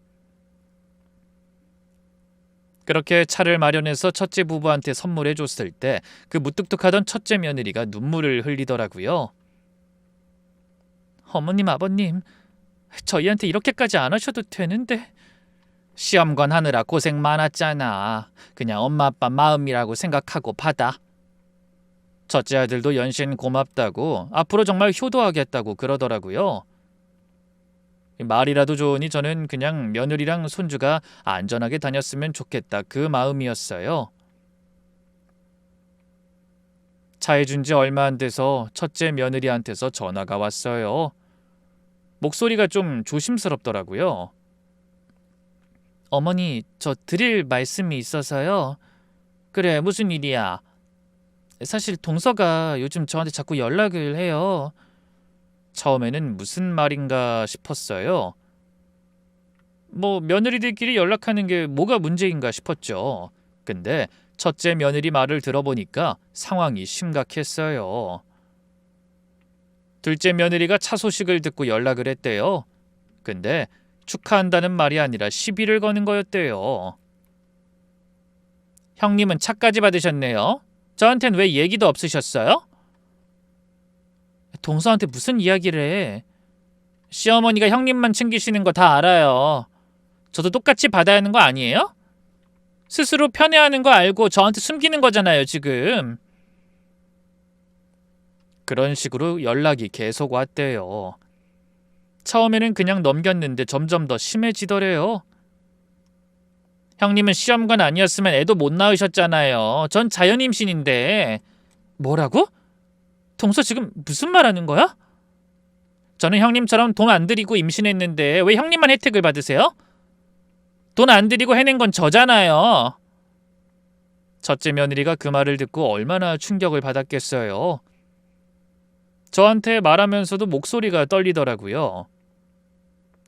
그렇게 차를 마련해서 첫째 부부한테 선물해 줬을 때 그 무뚝뚝하던 첫째 며느리가 눈물을 흘리더라고요. 어머님, 아버님, 저희한테 이렇게까지 안 하셔도 되는데. 시험관 하느라 고생 많았잖아. 그냥 엄마 아빠 마음이라고 생각하고 받아. 첫째 아들도 연신 고맙다고 앞으로 정말 효도하겠다고 그러더라고요. 말이라도 좋으니 저는 그냥 며느리랑 손주가 안전하게 다녔으면 좋겠다 그 마음이었어요. 차해준 지 얼마 안 돼서 첫째 며느리한테서 전화가 왔어요. 목소리가 좀 조심스럽더라고요. 어머니, 저 드릴 말씀이 있어서요. 그래, 무슨 일이야? 사실 동서가 요즘 저한테 자꾸 연락을 해요. 처음에는 무슨 말인가 싶었어요. 뭐 며느리들끼리 연락하는 게 뭐가 문제인가 싶었죠. 근데 첫째 며느리 말을 들어보니까 상황이 심각했어요. 둘째 며느리가 차 소식을 듣고 연락을 했대요. 근데 축하한다는 말이 아니라 시비를 거는 거였대요. 형님은 차까지 받으셨네요. 저한텐 왜 얘기도 없으셨어요? 동서한테 무슨 이야기를 해. 시어머니가 형님만 챙기시는 거 다 알아요. 저도 똑같이 받아야 하는 거 아니에요? 스스로 편애하는 거 알고 저한테 숨기는 거잖아요, 지금. 그런 식으로 연락이 계속 왔대요. 처음에는 그냥 넘겼는데 점점 더 심해지더래요. 형님은 시험관 아니었으면 애도 못 낳으셨잖아요. 전 자연임신인데. 뭐라고? 동서 지금 무슨 말 하는 거야? 저는 형님처럼 돈 안 들이고 임신했는데 왜 형님만 혜택을 받으세요? 돈 안 들이고 해낸 건 저잖아요. 첫째 며느리가 그 말을 듣고 얼마나 충격을 받았겠어요. 저한테 말하면서도 목소리가 떨리더라고요.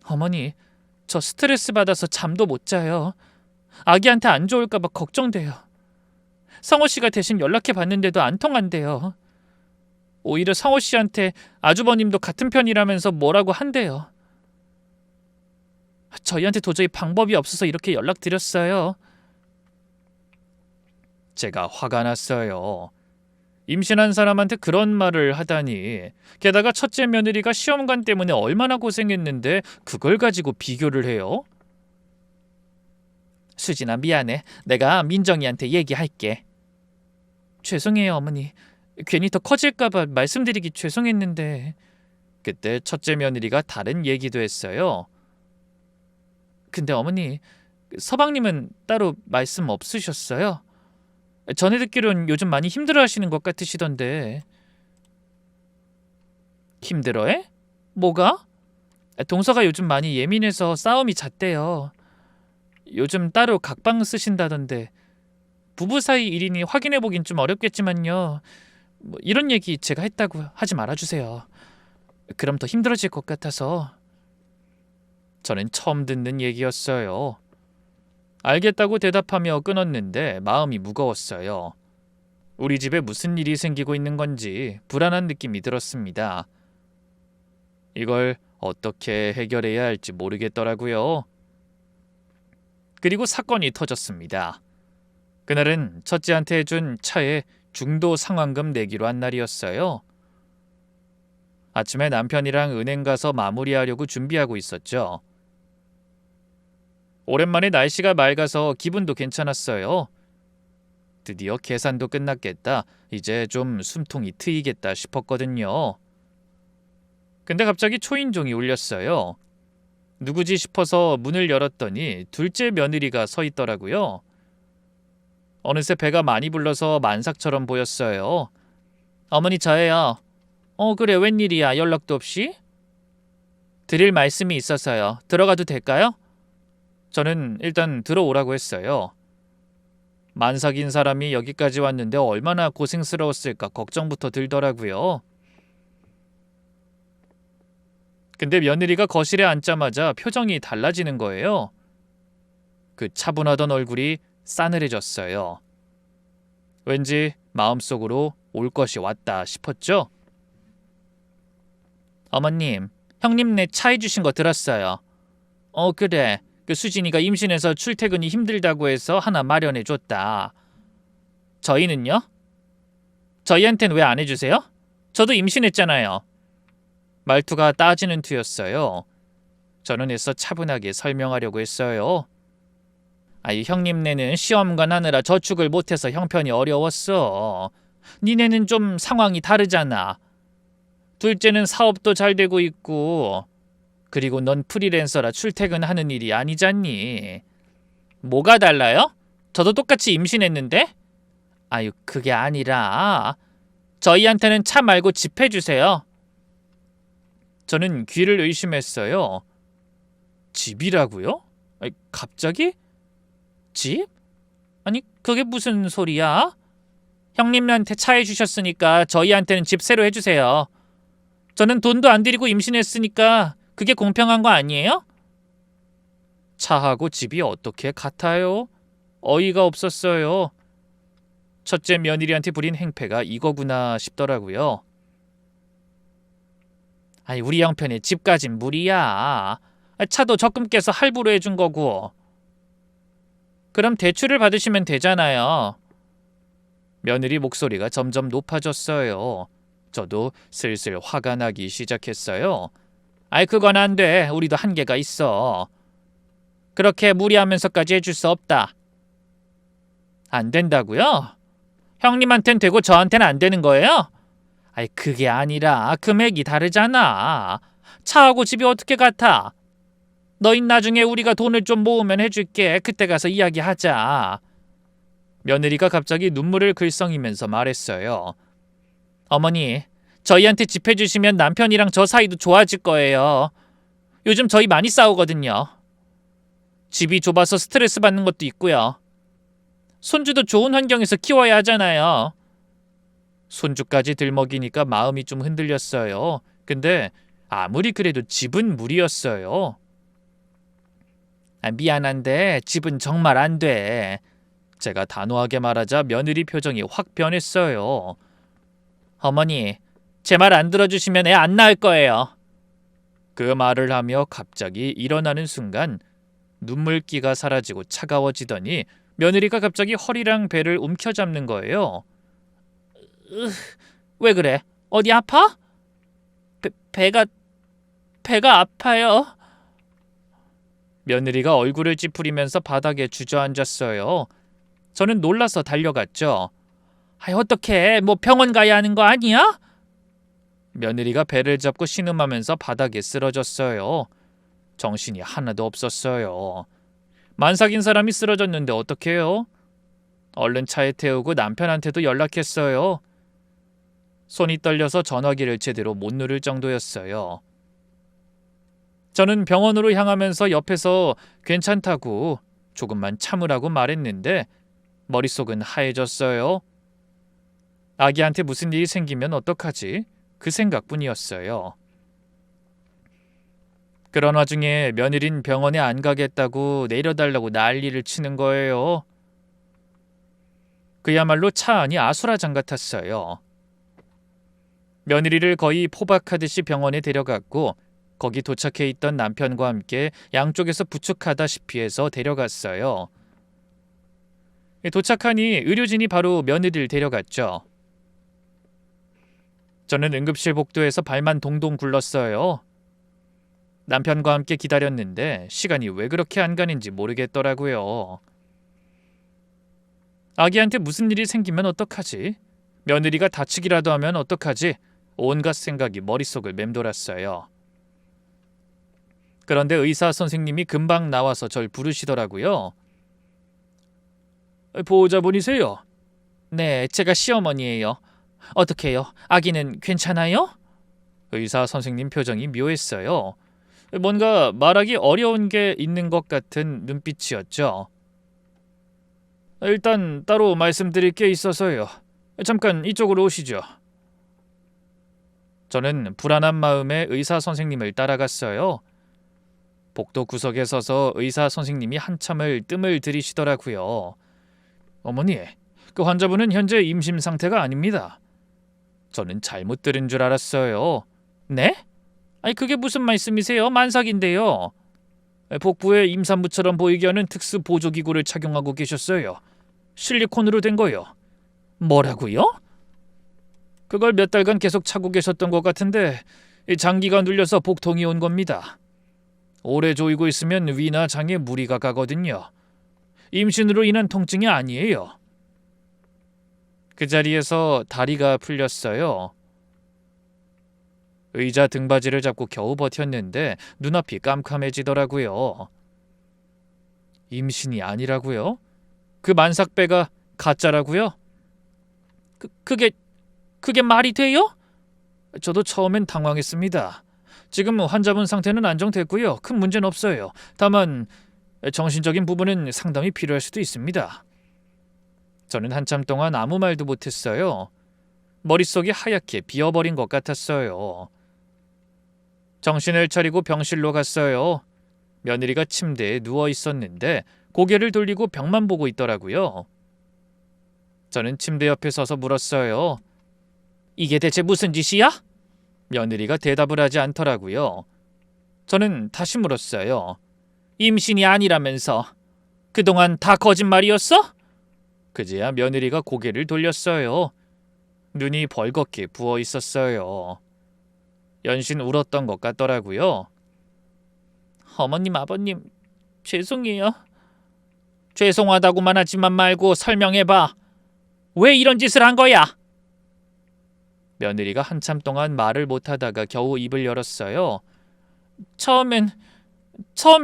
어머니, 저 스트레스 받아서 잠도 못 자요. 아기한테 안 좋을까 봐 걱정돼요. 성호 씨가 대신 연락해 봤는데도 안 통한대요. 오히려 성호 씨한테 아주버님도 같은 편이라면서 뭐라고 한대요. 저희한테 도저히 방법이 없어서 이렇게 연락드렸어요. 제가 화가 났어요. 임신한 사람한테 그런 말을 하다니. 게다가 첫째 며느리가 시험관 때문에 얼마나 고생했는데 그걸 가지고 비교를 해요? 수진아, 미안해. 내가 민정이한테 얘기할게. 죄송해요, 어머니. 괜히 더 커질까봐 말씀드리기 죄송했는데. 그때 첫째 며느리가 다른 얘기도 했어요. 근데 어머니, 서방님은 따로 말씀 없으셨어요? 전에 듣기론 요즘 많이 힘들어하시는 것 같으시던데. 힘들어해? 뭐가? 동서가 요즘 많이 예민해서 싸움이 잦대요. 요즘 따로 각방 쓰신다던데. 부부 사이 일이니 확인해보긴 좀 어렵겠지만요. 뭐 이런 얘기 제가 했다고 하지 말아주세요. 그럼 더 힘들어질 것 같아서. 저는 처음 듣는 얘기였어요. 알겠다고 대답하며 끊었는데 마음이 무거웠어요. 우리 집에 무슨 일이 생기고 있는 건지 불안한 느낌이 들었습니다. 이걸 어떻게 해결해야 할지 모르겠더라고요. 그리고 사건이 터졌습니다. 그날은 첫째한테 해준 차에 중도 상환금 내기로 한 날이었어요. 아침에 남편이랑 은행 가서 마무리하려고 준비하고 있었죠. 오랜만에 날씨가 맑아서 기분도 괜찮았어요. 드디어 계산도 끝났겠다. 이제 좀 숨통이 트이겠다 싶었거든요. 근데 갑자기 초인종이 울렸어요. 누구지 싶어서 문을 열었더니 둘째 며느리가 서 있더라고요. 어느새 배가 많이 불러서 만삭처럼 보였어요. 어머니 저예요. 그래 웬일이야 연락도 없이? 드릴 말씀이 있어서요. 들어가도 될까요? 저는 일단 들어오라고 했어요. 만삭인 사람이 여기까지 왔는데 얼마나 고생스러웠을까 걱정부터 들더라고요. 근데 며느리가 거실에 앉자마자 표정이 달라지는 거예요. 그 차분하던 얼굴이 싸늘해졌어요. 왠지 마음속으로 올 것이 왔다 싶었죠? 어머님, 형님네 차 해주신 거 들었어요. 그래. 그 수진이가 임신해서 출퇴근이 힘들다고 해서 하나 마련해줬다. 저희는요? 저희한텐 왜 안 해주세요? 저도 임신했잖아요. 말투가 따지는 투였어요. 저는 애써 차분하게 설명하려고 했어요. 형님네는 시험관 하느라 저축을 못해서 형편이 어려웠어. 니네는 좀 상황이 다르잖아. 둘째는 사업도 잘 되고 있고 그리고 넌 프리랜서라 출퇴근하는 일이 아니잖니. 뭐가 달라요? 저도 똑같이 임신했는데? 그게 아니라 저희한테는 차 말고 집 해주세요. 저는 귀를 의심했어요. 집이라고요? 갑자기? 집? 그게 무슨 소리야? 형님한테 차 해주셨으니까 저희한테는 집 새로 해주세요. 저는 돈도 안 들이고 임신했으니까 그게 공평한 거 아니에요? 차하고 집이 어떻게 같아요? 어이가 없었어요. 첫째 며느리한테 부린 행패가 이거구나 싶더라고요. 우리 형편에 집까진 무리야. 차도 적금 깨서 할부로 해준 거고. 그럼 대출을 받으시면 되잖아요. 며느리 목소리가 점점 높아졌어요. 저도 슬슬 화가 나기 시작했어요. 그건 안 돼. 우리도 한계가 있어. 그렇게 무리하면서까지 해줄 수 없다. 안 된다고요? 형님한텐 되고 저한테는 안 되는 거예요? 그게 아니라 금액이 다르잖아. 차하고 집이 어떻게 같아? 너흰 나중에 우리가 돈을 좀 모으면 해줄게. 그때 가서 이야기하자. 며느리가 갑자기 눈물을 글썽이면서 말했어요. 어머니, 저희한테 집 해주시면 남편이랑 저 사이도 좋아질 거예요. 요즘 저희 많이 싸우거든요. 집이 좁아서 스트레스 받는 것도 있고요. 손주도 좋은 환경에서 키워야 하잖아요. 손주까지 들먹이니까 마음이 좀 흔들렸어요. 근데 아무리 그래도 집은 무리였어요. 미안한데 집은 정말 안 돼. 제가 단호하게 말하자 며느리 표정이 확 변했어요. 어머니, 제 말 안 들어주시면 애 안 낳을 거예요. 그 말을 하며 갑자기 일어나는 순간 눈물기가 사라지고 차가워지더니 며느리가 갑자기 허리랑 배를 움켜잡는 거예요. 왜 그래? 어디 아파? 배가 아파요. 며느리가 얼굴을 찌푸리면서 바닥에 주저앉았어요. 저는 놀라서 달려갔죠. 어떡해? 뭐 병원 가야 하는 거 아니야? 며느리가 배를 잡고 신음하면서 바닥에 쓰러졌어요. 정신이 하나도 없었어요. 만삭인 사람이 쓰러졌는데 어떡해요? 얼른 차에 태우고 남편한테도 연락했어요. 손이 떨려서 전화기를 제대로 못 누를 정도였어요. 저는 병원으로 향하면서 옆에서 괜찮다고 조금만 참으라고 말했는데 머릿속은 하얘졌어요. 아기한테 무슨 일이 생기면 어떡하지? 그 생각뿐이었어요. 그런 와중에 며느린 병원에 안 가겠다고 내려달라고 난리를 치는 거예요. 그야말로 차 안이 아수라장 같았어요. 며느리를 거의 포박하듯이 병원에 데려갔고 거기 도착해 있던 남편과 함께 양쪽에서 부축하다시피 해서 데려갔어요. 도착하니 의료진이 바로 며느리를 데려갔죠. 저는 응급실 복도에서 발만 동동 굴렀어요. 남편과 함께 기다렸는데 시간이 왜 그렇게 안 가는지 모르겠더라고요. 아기한테 무슨 일이 생기면 어떡하지? 며느리가 다치기라도 하면 어떡하지? 온갖 생각이 머릿속을 맴돌았어요. 그런데 의사 선생님이 금방 나와서 절 부르시더라고요. 보호자분이세요? 네, 제가 시어머니예요. 어떡해요? 아기는 괜찮아요? 의사 선생님 표정이 묘했어요. 뭔가 말하기 어려운 게 있는 것 같은 눈빛이었죠. 일단 따로 말씀드릴 게 있어서요. 잠깐 이쪽으로 오시죠. 저는 불안한 마음에 의사 선생님을 따라갔어요. 복도 구석에 서서 의사 선생님이 한참을 뜸을 들이시더라고요. 어머니, 그 환자분은 현재 임신 상태가 아닙니다. 저는 잘못 들은 줄 알았어요. 네? 아니 그게 무슨 말씀이세요? 만삭인데요. 복부에 임산부처럼 보이게 하는 특수 보조기구를 착용하고 계셨어요. 실리콘으로 된 거요. 뭐라고요? 그걸 몇 달간 계속 차고 계셨던 것 같은데 장기가 눌려서 복통이 온 겁니다. 오래 조이고 있으면 위나 장에 무리가 가거든요. 임신으로 인한 통증이 아니에요. 그 자리에서 다리가 풀렸어요. 의자 등받이를 잡고 겨우 버텼는데 눈앞이 깜깜해지더라고요. 임신이 아니라고요? 그 만삭배가 가짜라고요? 그게 말이 돼요? 저도 처음엔 당황했습니다. 지금 환자분 상태는 안정됐고요. 큰 문제는 없어요. 다만 정신적인 부분은 상담이 필요할 수도 있습니다. 저는 한참 동안 아무 말도 못했어요. 머릿속이 하얗게 비어버린 것 같았어요. 정신을 차리고 병실로 갔어요. 며느리가 침대에 누워 있었는데 고개를 돌리고 벽만 보고 있더라고요. 저는 침대 옆에 서서 물었어요. 이게 대체 무슨 짓이야? 며느리가 대답을 하지 않더라고요. 저는 다시 물었어요. 임신이 아니라면서 그동안 다 거짓말이었어? 그제야 며느리가 고개를 돌렸어요. 눈이 벌겋게 부어 있었어요. 연신 울었던 것 같더라고요. 어머님, 아버님, 죄송해요. 죄송하다고만 하지만 말고 설명해봐. 왜 이런 짓을 한 거야? 며느리가 한참 동안 말을 못하다가 겨우 입을 열었어요. 처음엔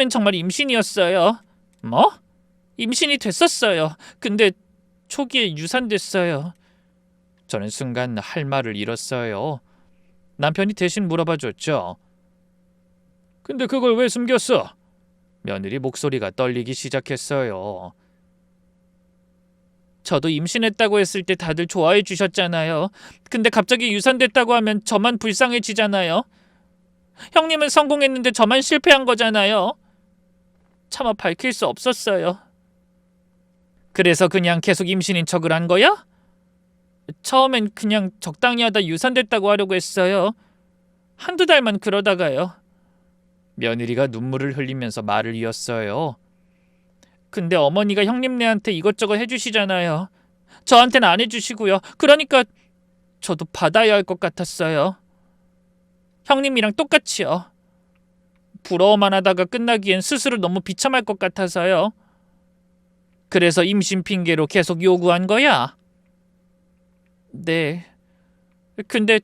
정말 임신이었어요. 뭐? 임신이 됐었어요. 근데 초기에 유산됐어요. 저는 순간 할 말을 잃었어요. 남편이 대신 물어봐줬죠. 근데 그걸 왜 숨겼어? 며느리 목소리가 떨리기 시작했어요. 저도 임신했다고 했을 때 다들 좋아해 주셨잖아요. 근데 갑자기 유산됐다고 하면 저만 불쌍해지잖아요. 형님은 성공했는데 저만 실패한 거잖아요. 차마 밝힐 수 없었어요. 그래서 그냥 계속 임신인 척을 한 거야? 처음엔 그냥 적당히 하다 유산됐다고 하려고 했어요. 한두 달만 그러다가요. 며느리가 눈물을 흘리면서 말을 이었어요. 근데 어머니가 형님네한테 이것저것 해주시잖아요. 저한테는 안 해주시고요. 그러니까 저도 받아야 할 것 같았어요. 형님이랑 똑같이요. 부러워만 하다가 끝나기엔 스스로 너무 비참할 것 같아서요. 그래서 임신 핑계로 계속 요구한 거야? 네. 근데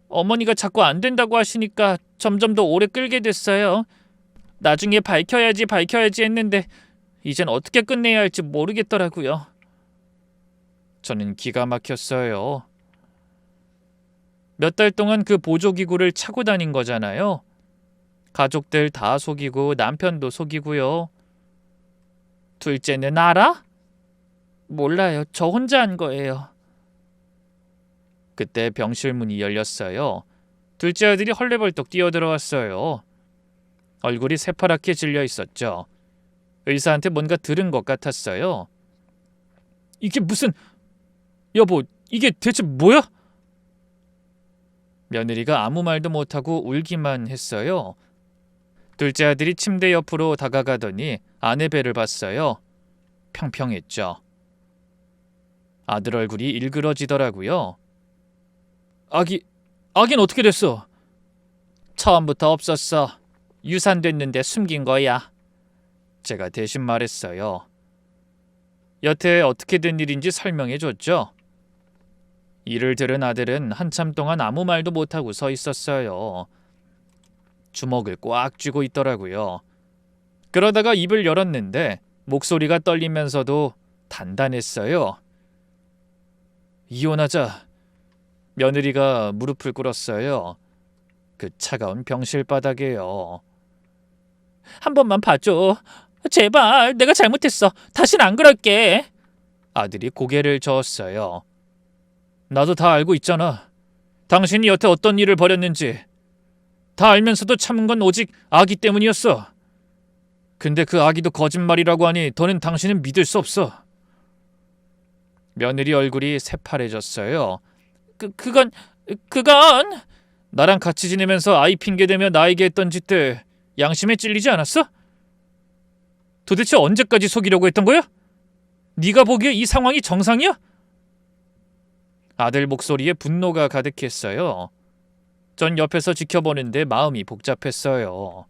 어머니가 자꾸 안 된다고 하시니까 점점 더 오래 끌게 됐어요. 나중에 밝혀야지 했는데 이젠 어떻게 끝내야 할지 모르겠더라고요. 저는 기가 막혔어요. 몇 달 동안 그 보조기구를 차고 다닌 거잖아요. 가족들 다 속이고 남편도 속이고요. 둘째는 알아? 몰라요. 저 혼자 한 거예요. 그때 병실 문이 열렸어요. 둘째 아들이 헐레벌떡 뛰어들어왔어요. 얼굴이 새파랗게 질려 있었죠. 의사한테 뭔가 들은 것 같았어요. 이게 무슨... 여보, 이게 대체 뭐야? 며느리가 아무 말도 못하고 울기만 했어요. 둘째 아들이 침대 옆으로 다가가더니 아내 배를 봤어요. 평평했죠. 아들 얼굴이 일그러지더라고요. 아긴 어떻게 됐어? 처음부터 없었어. 유산됐는데 숨긴 거야. 제가 대신 말했어요. 여태 어떻게 된 일인지 설명해줬죠. 이를 들은 아들은 한참 동안 아무 말도 못하고 서 있었어요. 주먹을 꽉 쥐고 있더라고요. 그러다가 입을 열었는데 목소리가 떨리면서도 단단했어요. 이혼하자. 며느리가 무릎을 꿇었어요. 그 차가운 병실 바닥에요. 한 번만 봐줘. 제발, 내가 잘못했어. 다신 안 그럴게. 아들이 고개를 저었어요. 나도 다 알고 있잖아. 당신이 여태 어떤 일을 벌였는지. 다 알면서도 참은 건 오직 아기 때문이었어. 근데 그 아기도 거짓말이라고 하니 더는 당신은 믿을 수 없어. 며느리 얼굴이 새파래졌어요. 그건... 나랑 같이 지내면서 아이 핑계대며 나에게 했던 짓들 양심에 찔리지 않았어? 도대체 언제까지 속이려고 했던 거야? 네가 보기에 이 상황이 정상이야? 아들 목소리에 분노가 가득했어요. 전 옆에서 지켜보는데 마음이 복잡했어요.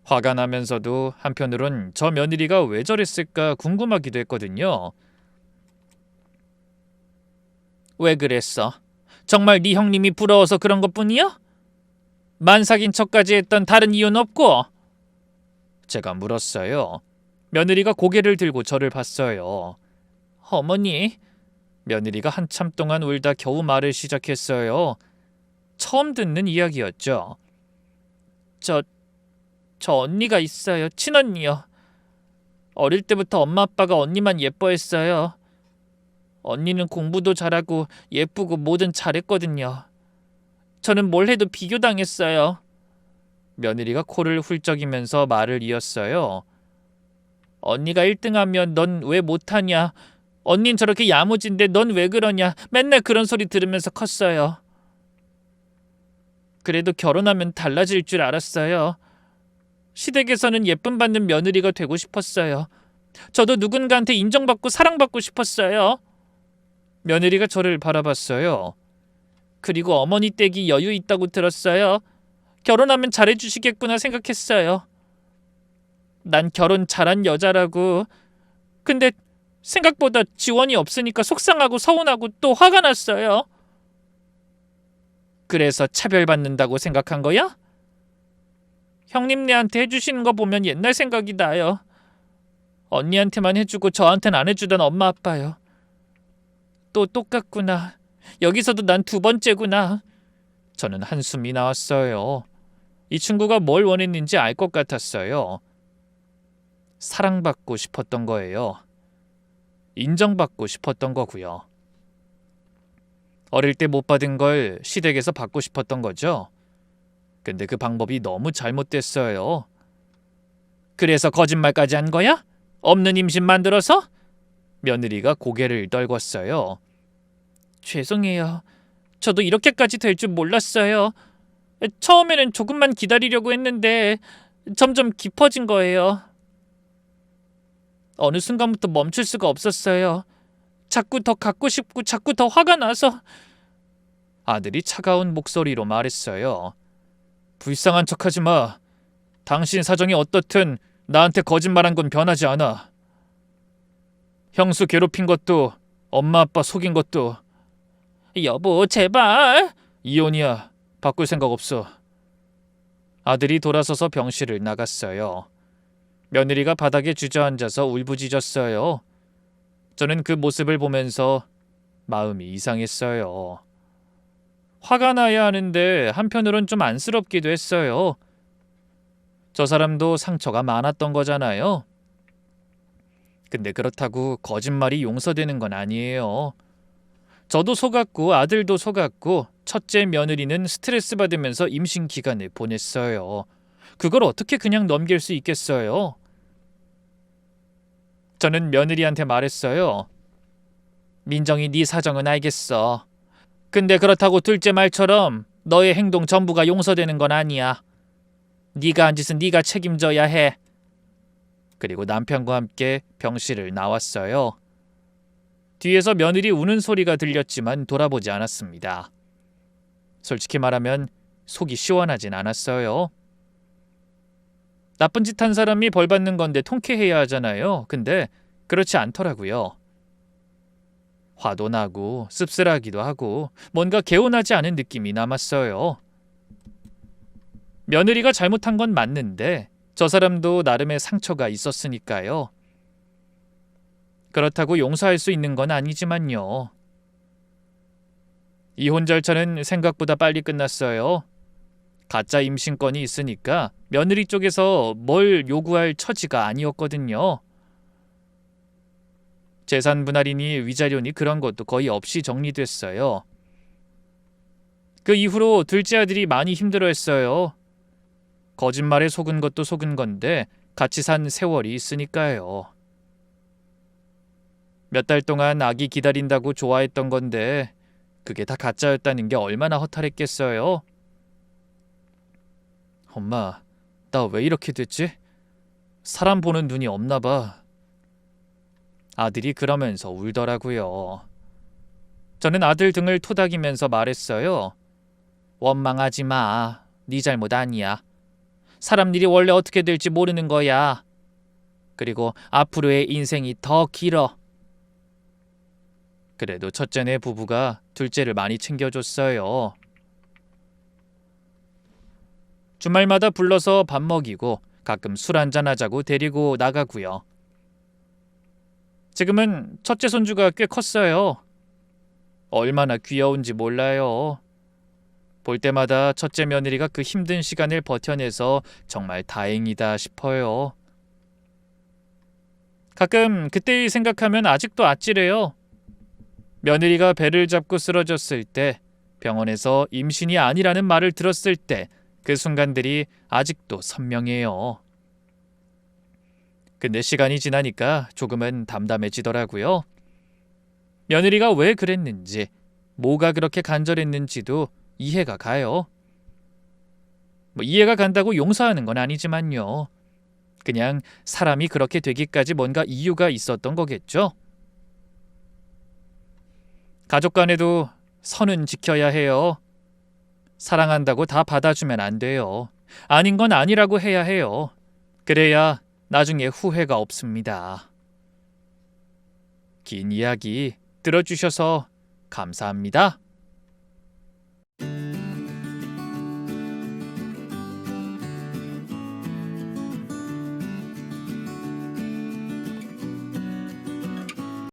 화가 나면서도 한편으론 저 며느리가 왜 저랬을까 궁금하기도 했거든요. 왜 그랬어? 정말 네 형님이 부러워서 그런 것뿐이야? 만삭인 척까지 했던 다른 이유는 없고? 제가 물었어요. 며느리가 고개를 들고 저를 봤어요. 어머니. 며느리가 한참 동안 울다 겨우 말을 시작했어요. 처음 듣는 이야기였죠. 저 언니가 있어요. 친언니요. 어릴 때부터 엄마 아빠가 언니만 예뻐했어요. 언니는 공부도 잘하고 예쁘고 뭐든 잘했거든요. 저는 뭘 해도 비교당했어요. 며느리가 코를 훌쩍이면서 말을 이었어요. 언니가 1등하면 넌 왜 못하냐? 언닌 저렇게 야무진데 넌 왜 그러냐? 맨날 그런 소리 들으면서 컸어요. 그래도 결혼하면 달라질 줄 알았어요. 시댁에서는 예쁨 받는 며느리가 되고 싶었어요. 저도 누군가한테 인정받고 사랑받고 싶었어요. 며느리가 저를 바라봤어요. 그리고 어머니 댁이 여유 있다고 들었어요. 결혼하면 잘해주시겠구나 생각했어요. 난 결혼 잘한 여자라고. 근데 생각보다 지원이 없으니까 속상하고 서운하고 또 화가 났어요. 그래서 차별받는다고 생각한 거야? 형님네한테 해주시는 거 보면 옛날 생각이 나요. 언니한테만 해주고 저한텐 안 해주던 엄마 아빠요. 또 똑같구나. 여기서도 난 두 번째구나. 저는 한숨이 나왔어요. 이 친구가 뭘 원했는지 알 것 같았어요. 사랑받고 싶었던 거예요. 인정받고 싶었던 거고요. 어릴 때 못 받은 걸 시댁에서 받고 싶었던 거죠. 근데 그 방법이 너무 잘못됐어요. 그래서 거짓말까지 한 거야? 없는 임신 만들어서? 며느리가 고개를 떨궜어요. 죄송해요. 저도 이렇게까지 될 줄 몰랐어요. 처음에는 조금만 기다리려고 했는데 점점 깊어진 거예요. 어느 순간부터 멈출 수가 없었어요. 자꾸 더 갖고 싶고 자꾸 더 화가 나서. 아들이 차가운 목소리로 말했어요. 불쌍한 척하지 마. 당신 사정이 어떻든 나한테 거짓말한 건 변하지 않아. 형수 괴롭힌 것도 엄마 아빠 속인 것도. 여보 제발. 이혼이야. 바꿀 생각 없어. 아들이 돌아서서 병실을 나갔어요. 며느리가 바닥에 주저앉아서 울부짖었어요. 저는 그 모습을 보면서 마음이 이상했어요. 화가 나야 하는데 한편으론 좀 안쓰럽기도 했어요. 저 사람도 상처가 많았던 거잖아요. 근데 그렇다고 거짓말이 용서되는 건 아니에요. 저도 속았고 아들도 속았고 첫째 며느리는 스트레스 받으면서 임신 기간을 보냈어요. 그걸 어떻게 그냥 넘길 수 있겠어요? 저는 며느리한테 말했어요. 민정이 네 사정은 알겠어. 근데 그렇다고 둘째 말처럼 너의 행동 전부가 용서되는 건 아니야. 네가 한 짓은 네가 책임져야 해. 그리고 남편과 함께 병실을 나왔어요. 뒤에서 며느리 우는 소리가 들렸지만 돌아보지 않았습니다. 솔직히 말하면 속이 시원하진 않았어요. 나쁜 짓 한 사람이 벌 받는 건데 통쾌해야 하잖아요. 근데 그렇지 않더라고요. 화도 나고 씁쓸하기도 하고 뭔가 개운하지 않은 느낌이 남았어요. 며느리가 잘못한 건 맞는데 저 사람도 나름의 상처가 있었으니까요. 그렇다고 용서할 수 있는 건 아니지만요. 이혼 절차는 생각보다 빨리 끝났어요. 가짜 임신권이 있으니까 며느리 쪽에서 뭘 요구할 처지가 아니었거든요. 재산 분할이니 위자료니 그런 것도 거의 없이 정리됐어요. 그 이후로 둘째 아들이 많이 힘들어했어요. 거짓말에 속은 것도 속은 건데 같이 산 세월이 있으니까요. 몇 달 동안 아기 기다린다고 좋아했던 건데 그게 다 가짜였다는 게 얼마나 허탈했겠어요. 엄마, 나 왜 이렇게 됐지? 사람 보는 눈이 없나 봐. 아들이 그러면서 울더라고요. 저는 아들 등을 토닥이면서 말했어요. 원망하지 마. 네 잘못 아니야. 사람 일이 원래 어떻게 될지 모르는 거야. 그리고 앞으로의 인생이 더 길어. 그래도 첫째네 부부가 둘째를 많이 챙겨줬어요. 주말마다 불러서 밥 먹이고 가끔 술 한잔 하자고 데리고 나가고요. 지금은 첫째 손주가 꽤 컸어요. 얼마나 귀여운지 몰라요. 볼 때마다 첫째 며느리가 그 힘든 시간을 버텨내서 정말 다행이다 싶어요. 가끔 그때의 생각하면 아직도 아찔해요. 며느리가 배를 잡고 쓰러졌을 때, 병원에서 임신이 아니라는 말을 들었을 때 그 순간들이 아직도 선명해요. 근데 시간이 지나니까 조금은 담담해지더라고요. 며느리가 왜 그랬는지, 뭐가 그렇게 간절했는지도 이해가 가요. 이해가 간다고 용서하는 건 아니지만요. 그냥 사람이 그렇게 되기까지 뭔가 이유가 있었던 거겠죠. 가족 간에도 선은 지켜야 해요. 사랑한다고 다 받아주면 안 돼요. 아닌 건 아니라고 해야 해요. 그래야 나중에 후회가 없습니다. 긴 이야기 들어주셔서 감사합니다.